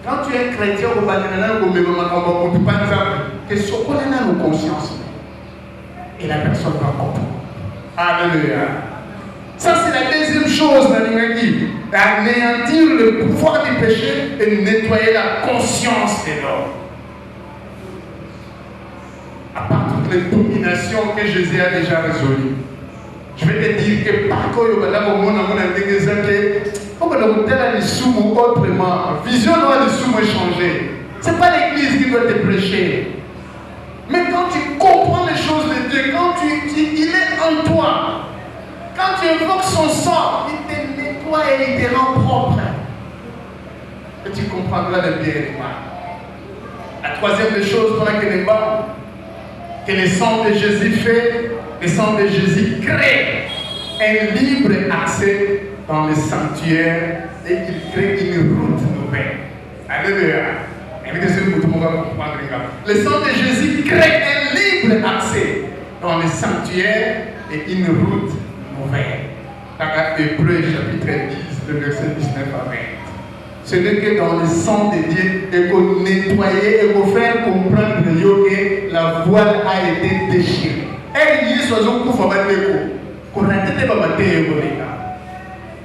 Quand tu es chrétien, au Banana, au Mémamakambo, tu penses que ce qu'on a dans nos consciences, et la personne va comprendre. Alléluia. Ça, c'est la deuxième chose dans l'Évangile. Anéantir le pouvoir du péché et nettoyer la conscience de l'homme. À part toutes les dominations que Jésus a déjà résolues. Je vais te dire que par contre, il y a des gens qui autrement. Vision doit changer. Ce n'est pas l'église qui doit te prêcher. Mais quand tu comprends les choses de Dieu, quand il est en toi, quand tu évoques son sang, il te nettoie et il te rend propre. Et tu comprendras le bien et le mal. La troisième des choses pour laquelle que le sang de Jésus fait, le sang de Jésus crée un libre accès dans le sanctuaire et il crée une route nouvelle. Alléluia. Le sang de Jésus crée un libre accès dans le sanctuaire et une route nouvelle. Dans Hébreux chapitre 10, le verset 19 à 20. Ce n'est que dans le sang de Dieu et qu'on nettoyer et qu'on faire comprendre que la voile a été déchirée. Et il y a soit un coup qu'on a été babatté.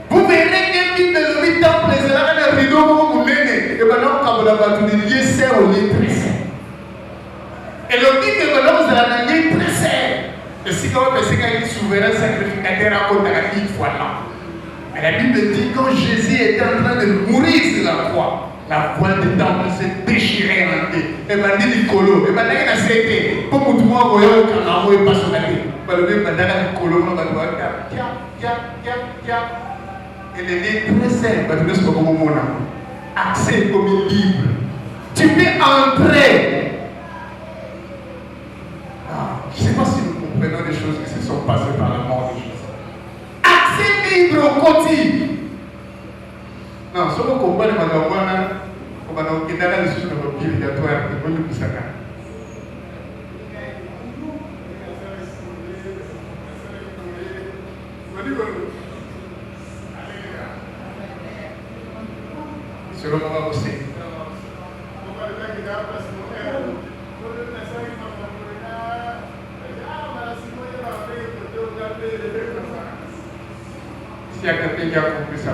Vous verrez que Bible le temple les là le rideau vous menez et maintenant quand vous l'avez dit c'est au lit très serré. Et le dit que maintenant vous allez gagner très serré. Et si quand vous pensez qu'il est souverain sacrificateur à côté de une fois là. Mais la Bible dit quand Jésus était en train de mourir sur la croix, la voile du temple s'est déchirée en deux. Et m'a dit Nicolo, et m'a dit qu'il a cédé. Pour que tout le monde voyait qu'un amour est pas sur la tête. Il m'a dit Nicolo, il m'a dit tiens. Et les livres très simples, parce que comme mon accès comme un libre. Tu peux entrer. Je ne sais pas si nous comprenons des choses qui se sont passées par la mort de Jésus. Accès libre au quotidien. Non, ce qu'on comprend, c'est que on va nous quitter la discussion de notre obligatoire. On va nous pousser là. C'est le moment aussi. S'il y a quelqu'un qui a compris ça.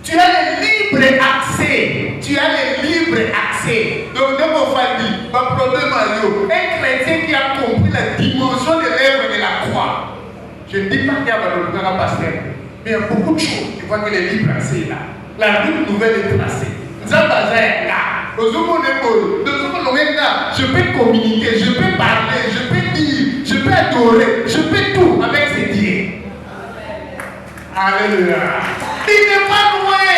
Tu as le libre accès. Tu as le libre accès. Donc, de mon famille, ma problème à nous, un chrétien qui a compris la dimension de l'œuvre de la croix. Je ne dis pas qu'il y a un pasteur, mais il y a beaucoup de choses. Tu vois que le libre accès est là. La route nouvelle est tracée. Je peux communiquer, je peux parler, je peux dire, je peux adorer, je peux tout avec ces dieux. Alléluia. Il n'est pas loin.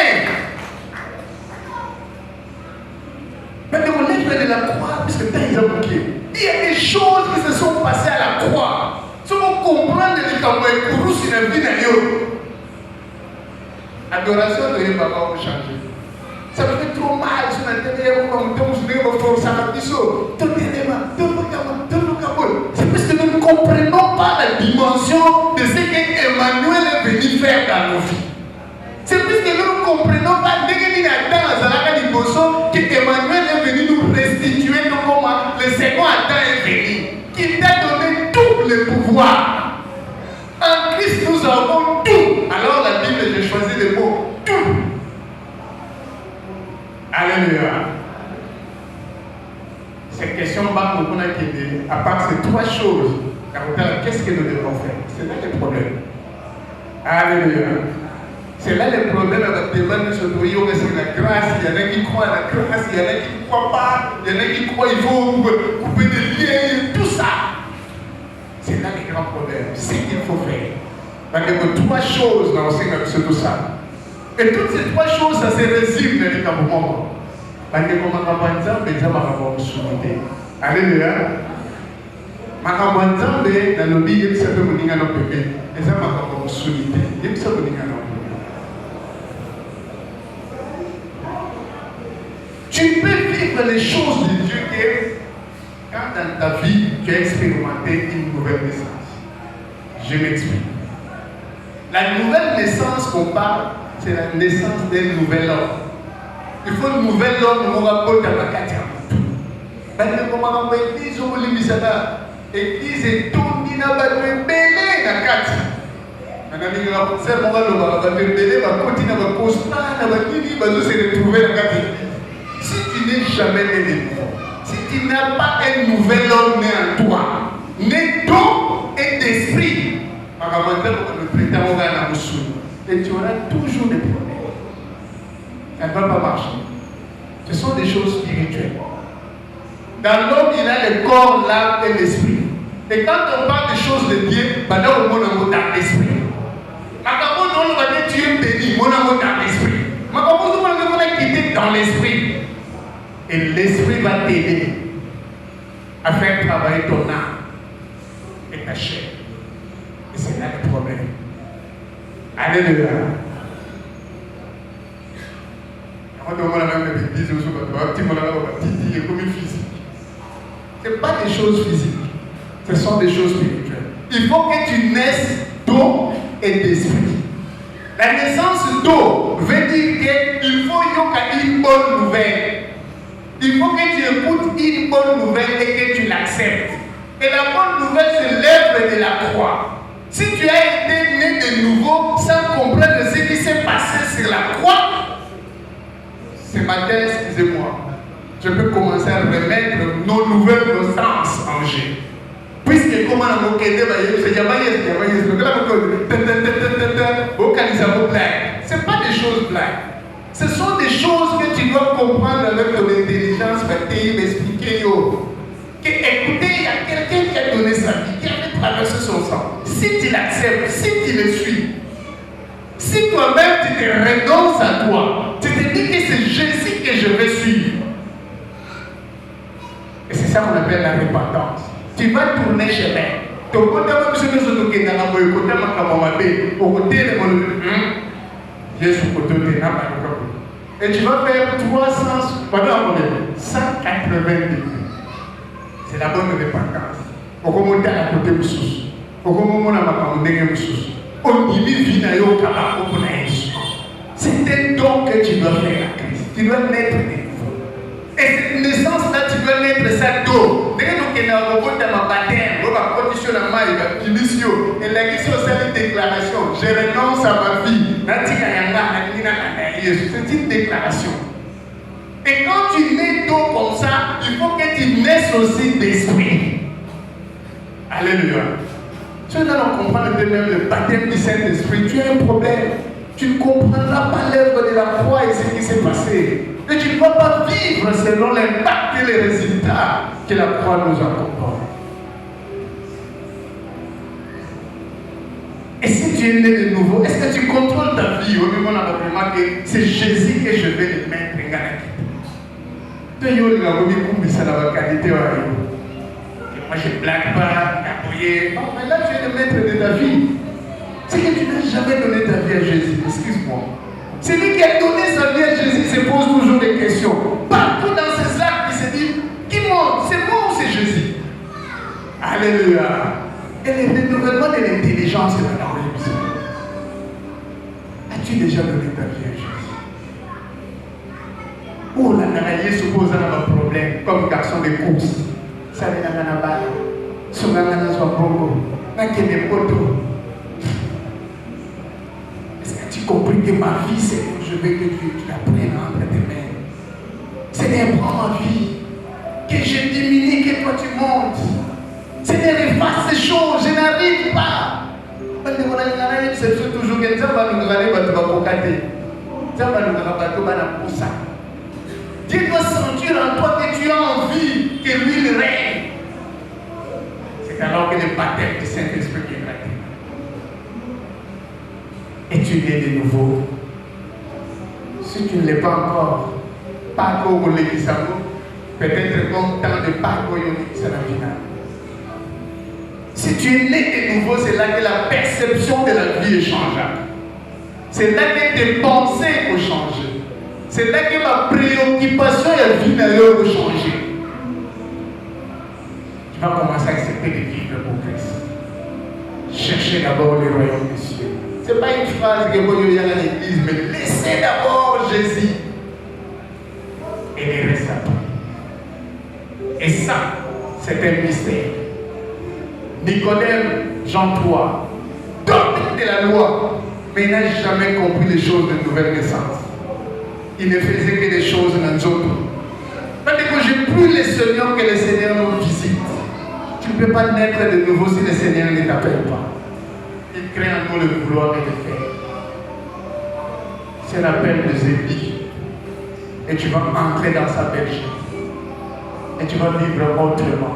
Mais on est de la croix, puisque il y a des choses qui se sont passées à la croix. Si vous comprenez les camps et pour sur la vie d'ailleurs. Adoration de Papa va changer. Ça me fait trop mal sur la télé, c'est parce que nous ne comprenons pas la dimension de ce qu'Emmanuel est venu faire dans nos vies. C'est parce que nous ne comprenons pas qu'Emmanuel est venu nous restituer comment le second Adam est venu, qu'il t'a donné tout le pouvoir. En Christ, nous avons tout. Alors la Bible, j'ai choisi le mot tout. Alléluia. Cette question à part ces trois choses, qu'est-ce que nous devons faire? C'est là le problème. Alléluia. C'est là le problème avec les gens qui se doivent sur la grâce. Il y en a qui croient à la grâce, il y en a qui ne croient pas, il y en a qui croient qu'il faut couper des liens, tout ça. C'est là le grand problème. C'est ce qu'il faut faire. Parce qu'il y a trois choses dans tout ça. Et toutes ces trois choses, ça se résume dans les cas. Parce que comme on va pas dire, mais ça va avoir une souveraineté. Alléluia. Makambo nzambe na lobi yebisa pe moninga no pepe. Eza makambo mosunite. Yebisa moninga no. Tu peux vivre les choses de Dieu que quand dans ta vie tu as expérimenté une nouvelle naissance. Je m'explique. La nouvelle naissance qu'on parle, c'est la naissance d'un nouvel homme. Il faut un nouvel homme pour rapporter à ma carte. Église et tout, il n'a pas de belé dans la carte. Si tu n'es jamais né de nouveau, si tu n'as pas un nouvel homme né en toi, né d'eau et d'esprit, et tu auras toujours des problèmes. Ça ne va pas marcher. Ce sont des choses spirituelles. Dans l'homme, il a le corps, l'âme et l'esprit. Et quand on parle des choses de Dieu, bah là, on monte dans l'esprit. Tu es béni, mon amour dans l'esprit. On est quitté dans l'esprit. Et l'esprit va t'aider à faire travailler ton âme et ta chair. Et c'est là le problème. Alléluia. Ce n'est pas des choses physiques, ce sont des choses spirituelles. Il faut que tu naisses d'eau et d'esprit. La naissance d'eau veut dire qu'il faut une bonne nouvelle. Il faut que tu écoutes une bonne nouvelle et que tu l'acceptes. Et la bonne nouvelle, c'est l'œuvre de la croix. Si tu as été né de nouveau sans comprendre ce qui s'est passé sur la croix, ce matin, excusez-moi, je peux commencer à remettre nos nouvelles naissances en jeu. Puisque comment on a c'est pas des choses blagues. Ce sont des choses que tu dois comprendre avec ton intelligence, m'expliquer. Que écoutez, il y a quelqu'un qui a donné sa vie, qui a fait traverser son sang. Si tu l'acceptes, si tu le suis, si toi-même tu te renonces à toi, tu te dis que c'est Jésus que je vais suivre. Et c'est ça qu'on appelle la repentance. Tu vas tourner chemin. Ton côté, et tu vas faire 180 degrés. C'est la bonne repentance. Au moment à la côté de sous. Au moment où on a sous. On dit vie n'a eu c'est un don que tu dois faire à Christ. Tu dois naître de nouveau. Et cette naissance-là, tu dois naître ça d'eau. Dès que tu as un robot dans ma baptême, on va conditionner la main, et la question, c'est une déclaration. Je renonce à ma vie. C'est une déclaration. Et quand tu nais d'eau comme ça, il faut que tu naisses aussi d'esprit. Alléluia. Tu dois comprendre même le baptême du Saint-Esprit. Tu as un problème. Tu ne comprendras pas l'œuvre de la croix et ce qui s'est passé. Et tu ne vas pas vivre selon l'impact et les résultats que la croix nous apporte. Et si tu es né de nouveau, est-ce que tu contrôles ta vie au moment où que c'est Jésus que je vais le mettre en garde? Moi je ne blague pas, non, mais là tu es le maître de ta vie. C'est que tu n'as jamais donné ta vie à Jésus, excuse-moi. Celui qui a donné sa vie à Jésus se pose toujours des questions. Partout dans ces actes, il se dit, qui monte? C'est moi ou c'est Jésus? Alléluia. Et le développement de l'intelligence est dans la religion. As-tu déjà donné ta vie à Jésus? Ou la nanaye suppose un problème comme garçon de course. Ça vient dans la balle. Son nana soit bongo. N'a qu'un poteau. Est-ce que tu comprends que ma vie, c'est je veux que tu la prennes entre tes mains? Seigneur, prends ma vie. Que je diminue, que toi tu montes. Seigneur, efface ces choses, je n'arrive pas. C'est toujours que ça va nous regarder, tu vas cocater. Ça va nous regarder, ça. Dieu doit sentir en toi que tu as envie que lui le règne. C'est alors que le baptême du Saint-Esprit est gratuit. Et tu es de nouveau. Si tu ne l'es pas encore, pas encore au l'église, Peut-être comme tant de parcours, c'est la finale. Si tu es né de nouveau, c'est là que la perception de la vie est changeable. C'est là que tes pensées vont changer. C'est là que ma préoccupation et la vie vont changer. Tu vas commencer à accepter de vivre pour Christ. Cherchez d'abord le royaume des cieux. Ce n'est pas une phrase que vous voyez à l'église, mais laissez d'abord Jésus. Et le reste après. Et ça, c'est un mystère. Nicodème, Jean 3, docteur de la loi, mais il n'a jamais compris les choses de nouvelle naissance. Il ne faisait que des choses dans d'autres. Parce que je prie le Seigneur que le Seigneur nous visite. Tu ne peux pas naître de nouveau si le Seigneur ne t'appelle pas. Il crée en nous le vouloir et le faire. C'est l'appel de Zélie. Et tu vas entrer dans sa bergerie. Et tu vas vivre autrement.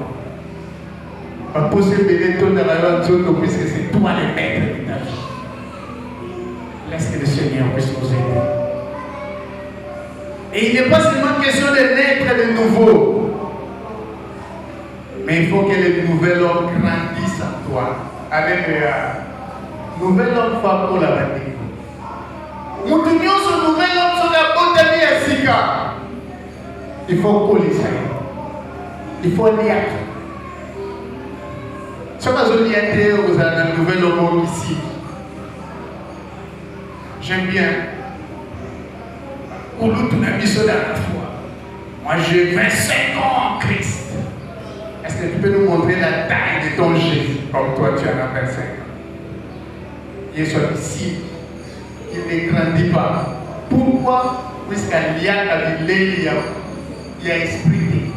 On va poser le ton dans la zone puisque c'est toi le maître de ta vie. Laisse que le Seigneur puisse nous aider. Et il n'est pas seulement question de naître de nouveau. Mais il faut que le nouvel homme grandisse en toi. Alléluia. Nouvel homme va pour la vie. Nous tenions ce nouvel homme sur la bonne amie à Sika. Il faut coller ça. Il faut lire. Si on a vous avez un nouvel homme ici. J'aime bien. Pour nous, tout a mis ça dans la foi. Moi, j'ai 25 ans en Christ. Est-ce que tu peux nous montrer la taille de ton Jésus comme toi, tu en as 25 ans? Il est sur ici. Il ne grandit pas. Pourquoi? Puisqu'il y a esprit.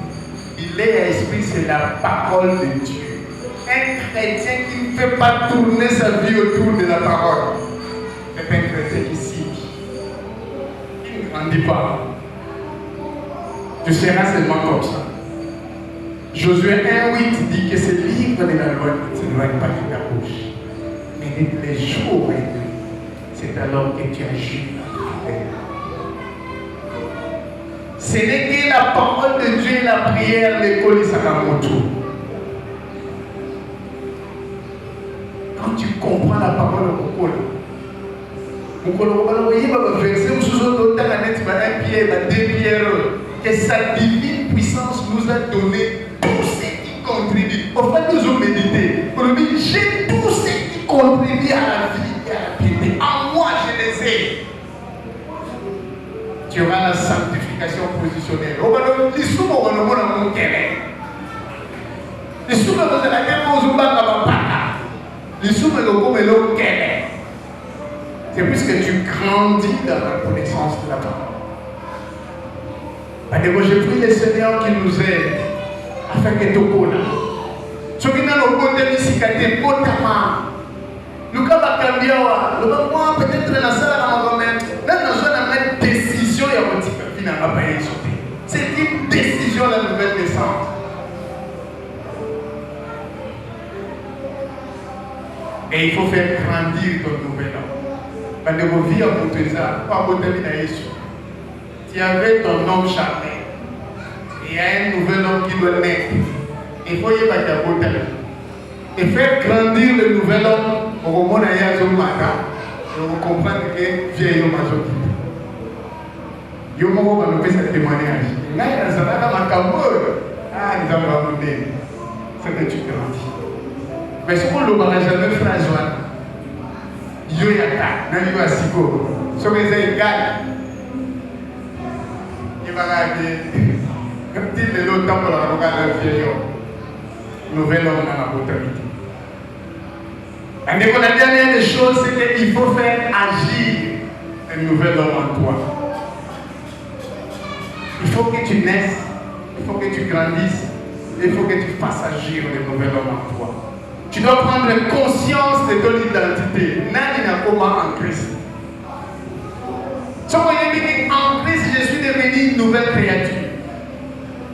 Il est à esprit, c'est la parole de Dieu. Un chrétien qui ne fait pas tourner sa vie autour de la parole, c'est un chrétien ici. Il ne grandit pas. Tu seras seulement comme ça. Josué 1:8 dit que ce livre de la loi ne s'éloigne pas de ta bouche. Mais les jours et nuits, c'est alors que tu agis. Ce n'est que la parole de Dieu et la prière, l'école Sakamoto. Quand tu comprends la parole de Mokolo, que sa divine puissance nous a donné tout ce qui contribue. Au fait, nous avons médité. J'ai tout ce qui contribue à la vie et à la piété. En moi, je les ai. Tu auras la sanctification positionnelle. C'est puisque tu grandis dans la connaissance de la parole. Je prie le Seigneur qui nous aide afin que tu connaisses. Ce qui n'a pas de misicate, potama. Le cas va cambier. Moi, peut-être la salle à ma mère. Là, nous avons une décision. C'est une décision de la nouvelle naissance. Et il faut faire grandir ton nouvel homme. Parce que vos vies en Moutouza, pas Boutali Naïsou. Tu avais ton homme charmé. Il y a un nouvel homme qui doit naître. Il faut y aller à Boutali. Et faire grandir le nouvel homme, au moment où il y a un matin, et vous comprenez que vieil homme a joué. Yo moko va nous faire ce témoignage. Là, il y a un ah, nous avons abandonné. C'est que tu grandis. Mais ce qu'on ne va jamais phrase, yo yaka, n'a yo asiko. Ce que c'est égal. Il va regarder. Comme dit le lot temps pour la regarder le vieil homme. Nouvel homme dans la brutalité. Et la dernière des choses, c'est qu'il faut faire agir un nouvel homme en toi. Il faut que tu naisses, il faut que tu grandisses, il faut que tu fasses agir le nouvel homme en toi. Tu dois prendre conscience de ton identité. Nani n'a comment en Christ. Si vous voyez qu'en Christ, je suis devenu une nouvelle créature.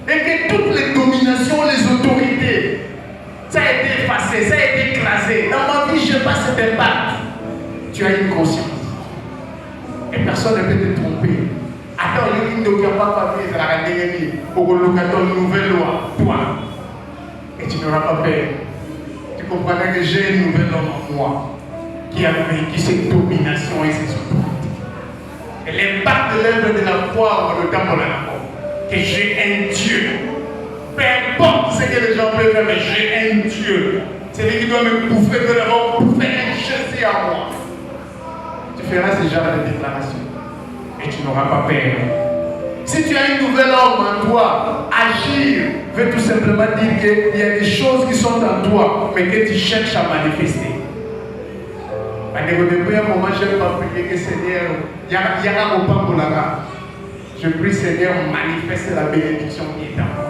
Et que toutes les dominations, les autorités, ça a été effacé, ça a été écrasé. Dans ma vie, je n'ai pas cet impact. Tu as une conscience. Et personne ne peut te tromper. Attends, qui ne tient pas famille, ça la rendez pour que ton nouvelle loi, toi. Et tu n'auras pas peur. Tu comprendras que j'ai une nouvelle homme en moi qui a vécu cette domination et cette autorité. Et l'impact de l'œuvre de la foi dans le temps de la mort. Que j'ai un Dieu. Peu importe ce que les gens peuvent faire, mais j'ai un Dieu. C'est lui qui doit me bouffer de la mort pour faire un chasser à moi. Tu feras ce genre de déclaration. Et tu n'auras pas peur. Si tu as un nouvel homme en toi, agir veut tout simplement dire qu'il y a des choses qui sont en toi, mais que tu cherches à manifester. Depuis un moment, je n'ai pas prié que Seigneur, je prie Seigneur, manifeste la bénédiction qui est en moi.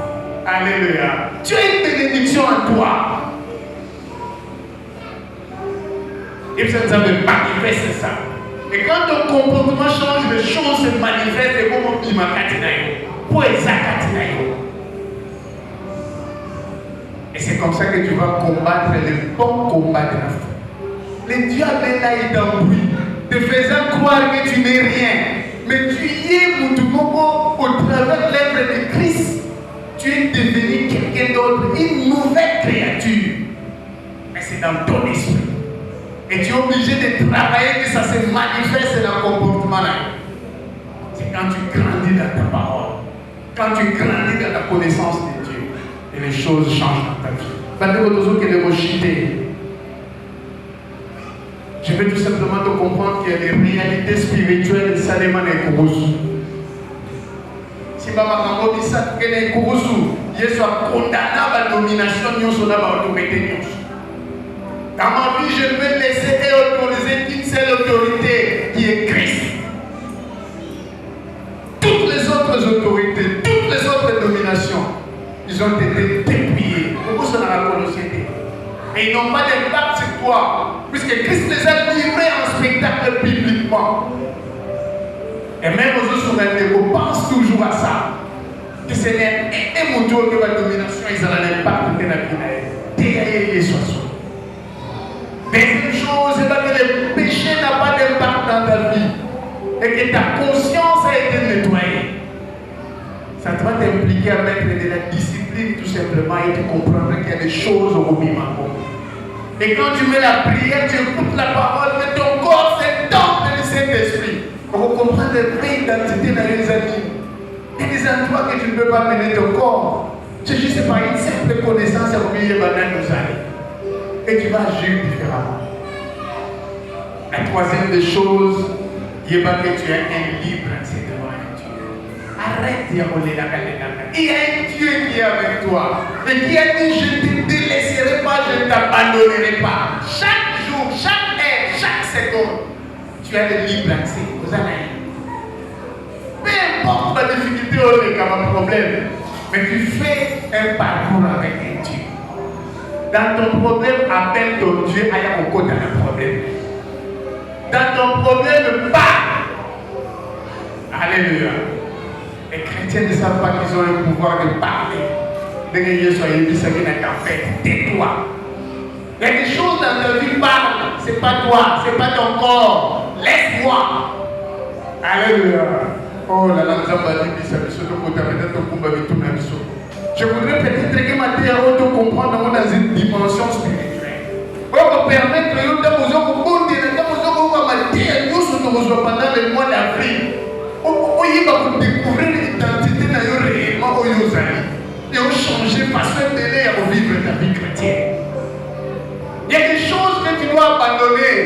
Alléluia. Tu as une bénédiction en toi. Et ça nous manifeste ça. Et quand ton comportement change, les choses se manifestent et comme on dit ma katinayo. Pour exactement. Et c'est comme ça que tu vas combattre le bon combat de la foi. Le diable est là et t'embrouille, te faisant croire que tu n'es rien. Mais tu y es, Moutoumoko, au travers de l'œuvre de Christ. Tu es devenu quelqu'un d'autre, une nouvelle créature. Mais c'est dans ton esprit. Et tu es obligé de travailler que ça se manifeste dans le comportement là. C'est quand tu grandis dans ta parole, quand tu grandis dans la connaissance de Dieu, et les choses changent dans ta vie. Je veux tout simplement te comprendre qu'il y a des réalités spirituelles de Salema Nekourousou. Si Baba Kambo dit ça, que Nekourousou, il soit condamné à la domination de l'autorité. Dans ma vie, je veux laisser et autoriser une seule autorité qui est Christ. Toutes les autres autorités, toutes les autres dominations, ils ont été dépouillés. Pourquoi ça n'a pas connu? Et ils n'ont pas d'impact sur toi, puisque Christ les a livrés en spectacle publiquement. Et même aux autres on pense toujours à ça. Que ce n'est un moteur de la domination, ils ont l'impact de la vie. Deuxième chose, c'est que le péché n'a pas d'impact dans ta vie et que ta conscience a été nettoyée. Ça doit t'impliquer à mettre de la discipline tout simplement et tu comprendras qu'il y a des choses au minimum. Et quand tu mets la prière, tu écoutes la parole, mais ton corps c'est temple du Saint-Esprit. Pour comprendre la vraie identité dans les amis. Il y a des endroits que tu ne peux pas mener ton corps. C'est juste par une simple connaissance à oublier banane nos amis. Et tu vas agir différemment. La troisième des choses, il y a que tu es un libre, c'est devant un Dieu. Arrête d'y rouler la calendrier. Il y a un Dieu qui est avec toi. Et qui a dit, je ne te délaisserai pas, je ne t'abandonnerai pas. Chaque jour, chaque heure, chaque seconde, tu as le libre accès aux anaïs. Peu importe la difficulté ou le problème, mais tu fais un parcours avec un Dieu. Dans ton problème, appelle ton Dieu à Yamoko dans le problème. Dans ton problème, parle. Alléluia. Les chrétiens ne savent pas qu'ils ont le pouvoir de parler. Dès que Dieu soit élu, c'est qu'il est en fait. Tais-toi. Il y a des choses dans ta vie, parle. Ce n'est pas toi, ce n'est pas ton corps. Laisse-moi. Alléluia. Oh là là, nous avons dit que ça je voudrais peut-être que ma terre te comprendre dans une dimension spirituelle. Pour permettre que nous pendant le mois d'avril, vous découvrir l'identité réellement aux amis et vous changer façon de vivre ta vie chrétienne. Il y a des choses que tu dois abandonner,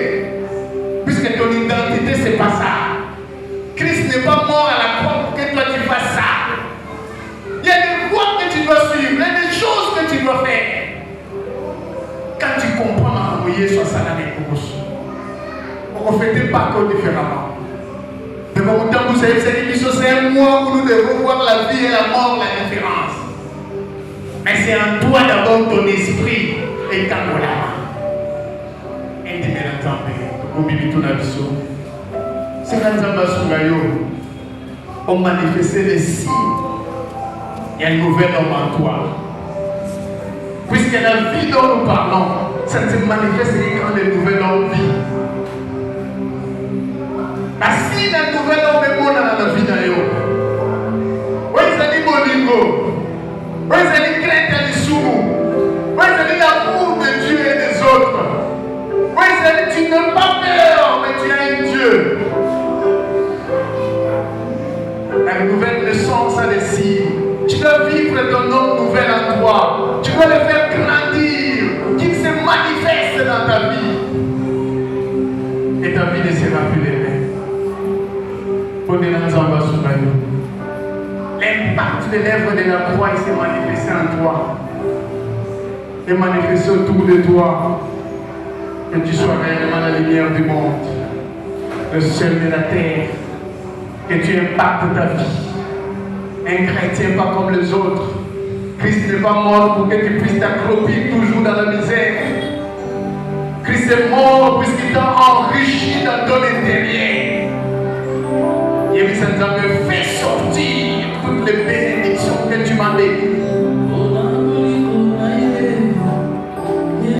puisque ton identité c'est pas ça. Christ n'est pas mort à la croix pour que toi tu fasses ça. Il y a des voies que tu dois suivre, il y a des choses que tu dois faire. Quand tu comprends ma foyer sur ça, on ne fait pas encore différemment. Mais pour autant, vous savez, c'est un mois où nous devons voir la vie et la mort, la différence. Mais c'est en toi d'abord ton esprit et ta main. Et tu me l'entends, c'est quand on manifestait les signes. Il y a un nouvel homme en toi. Puisque la vie dont nous parlons, ça se manifeste quand le nouvel homme vit. Parce que si le nouvel homme est bon dans la vie d'ailleurs, l'impact de l'œuvre de la croix s'est manifesté en toi. Et manifesté autour de toi. Que tu sois réellement la lumière du monde, le seul de la terre. Que tu impactes ta vie. Un chrétien pas comme les autres. Christ n'est pas mort pour que tu puisses t'accroupir toujours dans la misère. Christ est mort puisqu'il t'a enrichi dans ton intérieur. Et puis ça nous a fait sortir toutes les bénédictions que tu m'as données.